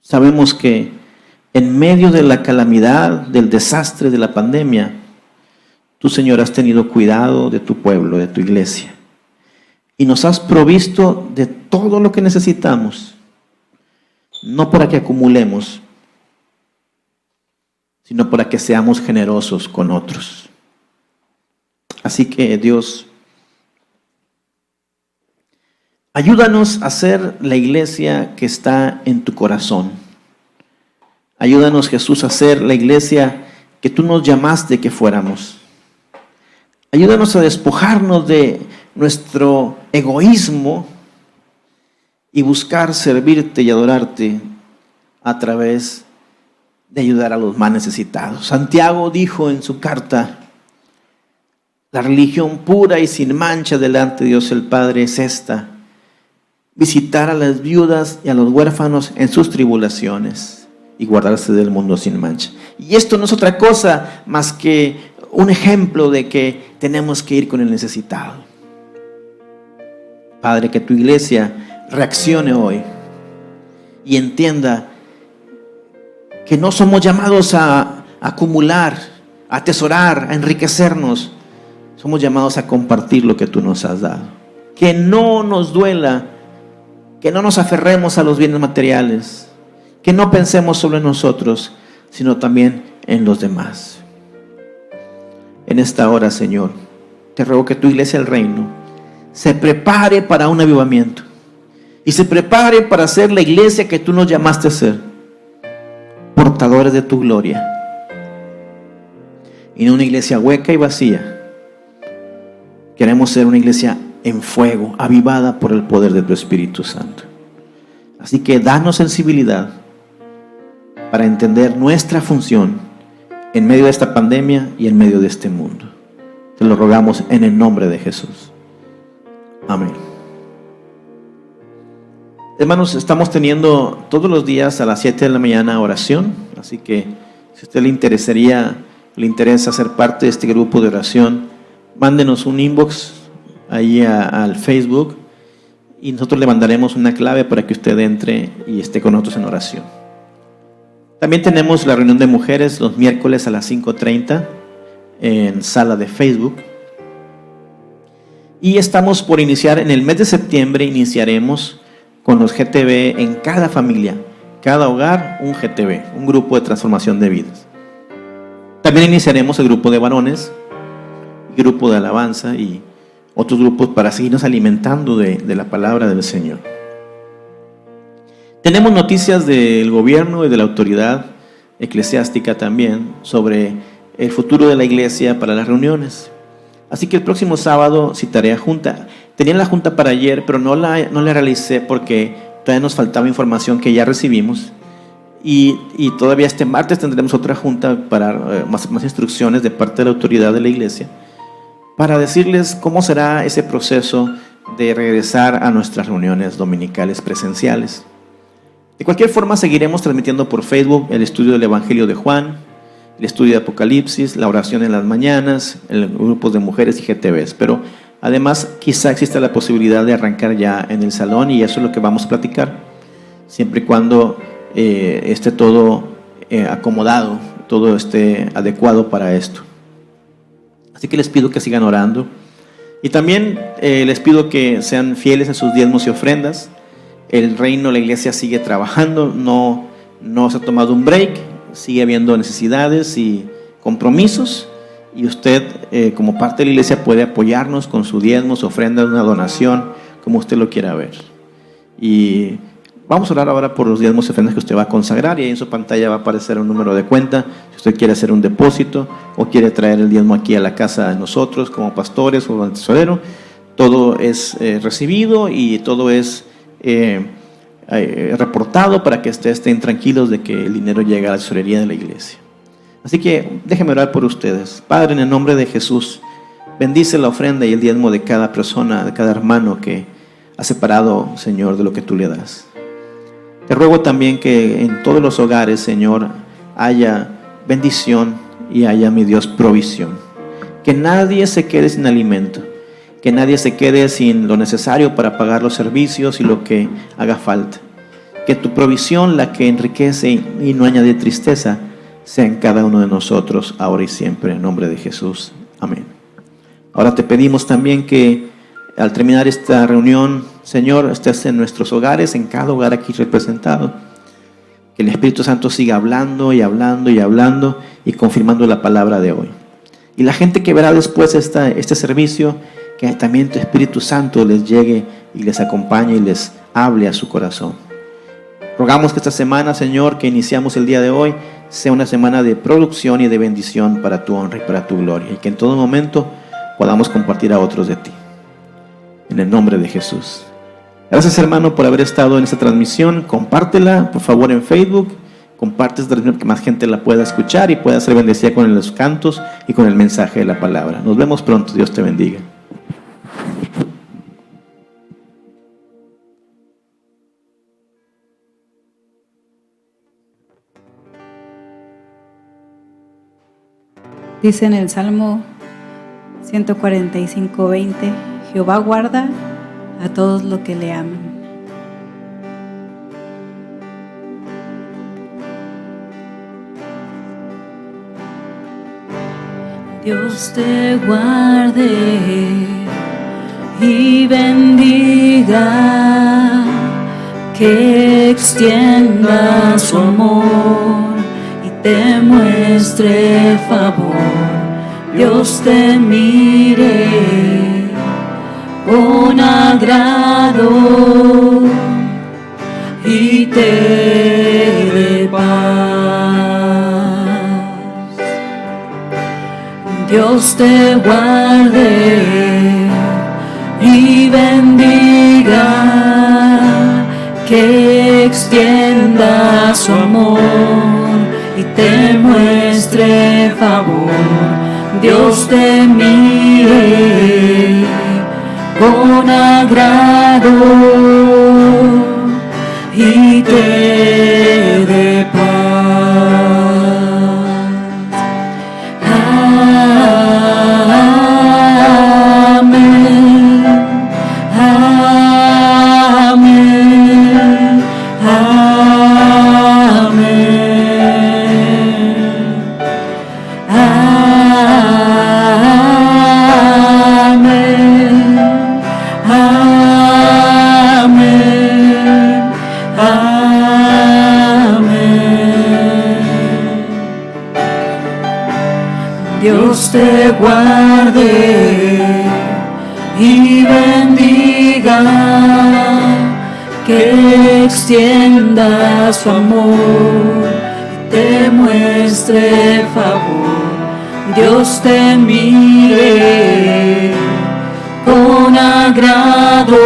sabemos que en medio de la calamidad, del desastre de la pandemia, tú, Señor, has tenido cuidado de tu pueblo, de tu iglesia. Y nos has provisto de todo lo que necesitamos, no para que acumulemos, sino para que seamos generosos con otros. Así que, Dios, ayúdanos a ser la iglesia que está en tu corazón. Ayúdanos, Jesús, a ser la iglesia que tú nos llamaste que fuéramos. Ayúdanos a despojarnos de nuestro egoísmo y buscar servirte y adorarte a través de ayudar a los más necesitados. Santiago dijo en su carta: la religión pura y sin mancha delante de Dios el Padre es esta: visitar a las viudas y a los huérfanos en sus tribulaciones y guardarse del mundo sin mancha. Y esto no es otra cosa más que un ejemplo de que tenemos que ir con el necesitado. Padre, que tu iglesia reaccione hoy y entienda que no somos llamados a acumular, a atesorar, a enriquecernos. Somos llamados a compartir lo que tú nos has dado. Que no nos duela, que no nos aferremos a los bienes materiales, que no pensemos solo en nosotros, sino también en los demás. En esta hora, Señor, te ruego que tu iglesia, el reino, se prepare para un avivamiento y se prepare para ser la iglesia que tú nos llamaste a ser, portadores de tu gloria, y no una iglesia hueca y vacía. Queremos ser una iglesia en fuego, avivada por el poder de tu Espíritu Santo. Así que danos sensibilidad para entender nuestra función en medio de esta pandemia y en medio de este mundo. Te lo rogamos en el nombre de Jesús. Amén. Hermanos, estamos teniendo todos los días a las 7 de la mañana oración. Así que si a usted le interesa ser parte de este grupo de oración, mándenos un inbox ahí al Facebook y nosotros le mandaremos una clave para que usted entre y esté con nosotros en oración. También tenemos la reunión de mujeres los miércoles a las 5:30 en sala de Facebook. Y estamos por iniciar, en el mes de septiembre iniciaremos con los GTV en cada familia, cada hogar un GTV, un grupo de transformación de vidas. También iniciaremos el grupo de varones, grupo de alabanza y otros grupos para seguirnos alimentando de la palabra del Señor. Tenemos noticias del gobierno y de la autoridad eclesiástica también sobre el futuro de la iglesia para las reuniones. Así que el próximo sábado citaré a junta. Tenía la junta para ayer, pero no la realicé porque todavía nos faltaba información que ya recibimos. Y todavía este martes tendremos otra junta para más instrucciones de parte de la autoridad de la iglesia, para decirles cómo será ese proceso de regresar a nuestras reuniones dominicales presenciales. De cualquier forma, seguiremos transmitiendo por Facebook el estudio del Evangelio de Juan, el estudio de Apocalipsis, la oración en las mañanas, el grupo de mujeres y GTVs. Pero además, quizá exista la posibilidad de arrancar ya en el salón, y eso es lo que vamos a platicar, siempre y cuando esté todo acomodado, todo esté adecuado para esto. Así que les pido que sigan orando. Y también les pido que sean fieles en sus diezmos y ofrendas. El reino, la iglesia sigue trabajando, no se ha tomado un break, sigue habiendo necesidades y compromisos. Y usted, como parte de la iglesia, puede apoyarnos con sus diezmos, ofrendas, una donación, como usted lo quiera ver. Y vamos a orar ahora por los diezmos y ofrendas que usted va a consagrar, y ahí en su pantalla va a aparecer un número de cuenta. Si usted quiere hacer un depósito o quiere traer el diezmo aquí a la casa de nosotros como pastores o al tesorero, todo es recibido y todo es reportado para que estén tranquilos de que el dinero llega a la tesorería de la iglesia. Así que déjenme orar por ustedes. Padre, en el nombre de Jesús, bendice la ofrenda y el diezmo de cada persona, de cada hermano que ha separado, Señor, de lo que tú le das. Te ruego también que en todos los hogares, Señor, haya bendición y haya, mi Dios, provisión. Que nadie se quede sin alimento, que nadie se quede sin lo necesario para pagar los servicios y lo que haga falta. Que tu provisión, la que enriquece y no añade tristeza, sea en cada uno de nosotros, ahora y siempre, en nombre de Jesús. Amén. Ahora te pedimos también que al terminar esta reunión, Señor, estés en nuestros hogares, en cada hogar aquí representado. Que el Espíritu Santo siga hablando y hablando y hablando y confirmando la palabra de hoy. Y la gente que verá después este servicio, que también tu Espíritu Santo les llegue y les acompañe y les hable a su corazón. Rogamos que esta semana, Señor, que iniciamos el día de hoy, sea una semana de producción y de bendición para tu honra y para tu gloria. Y que en todo momento podamos compartir a otros de ti. En el nombre de Jesús. Gracias, hermano, por haber estado en esta transmisión. Compártela, por favor, en Facebook. Comparte esta transmisión, que más gente la pueda escuchar y pueda ser bendecida con los cantos y con el mensaje de la palabra. Nos vemos pronto. Dios te bendiga. Dice en el Salmo 145:20, Jehová guarda a todos los que le aman. Dios te guarde y bendiga, que extienda su amor y te muestre favor. Dios te mire con agrado y te dé paz. Dios te guarde y bendiga, que extienda su amor y te muestre favor. Dios te mire con agrado y te dé paz. Amén, amén, amén, amén, amén, amén. Dios te guarde y bendiga, que extienda su amor y te muestre favor. Dios te mire con agrado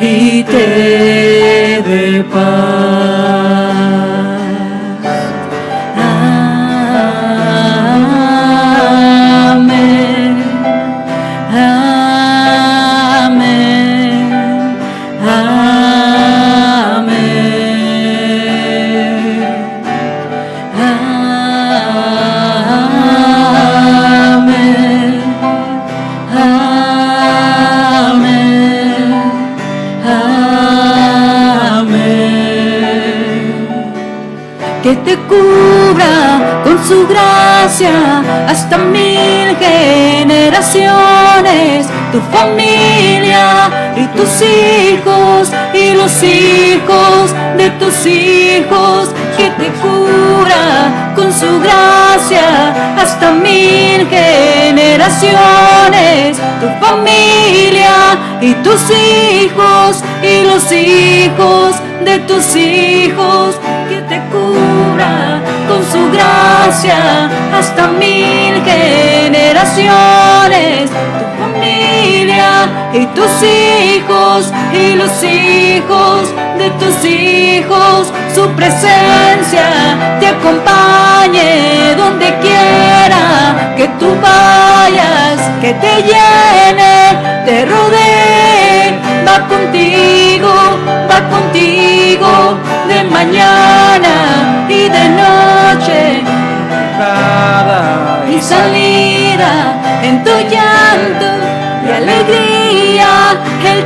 y te dé paz. Amén, amén, amén, amén, amén. Que te cubra con su gracia hasta 1000 generaciones, tu familia y tus hijos y los hijos de tus hijos. Que te cubra con su gracia hasta 1000 generaciones, tu familia y tus hijos y los hijos de tus hijos. Que te cubra con su gracia hasta 1000 generaciones, tu familia y tus hijos y los hijos de tus hijos. Su presencia te acompañe donde quiera que tú vayas, que te llene, te rodee, va contigo de mañana y de noche, entrada y salida, en tu llanto y alegría, en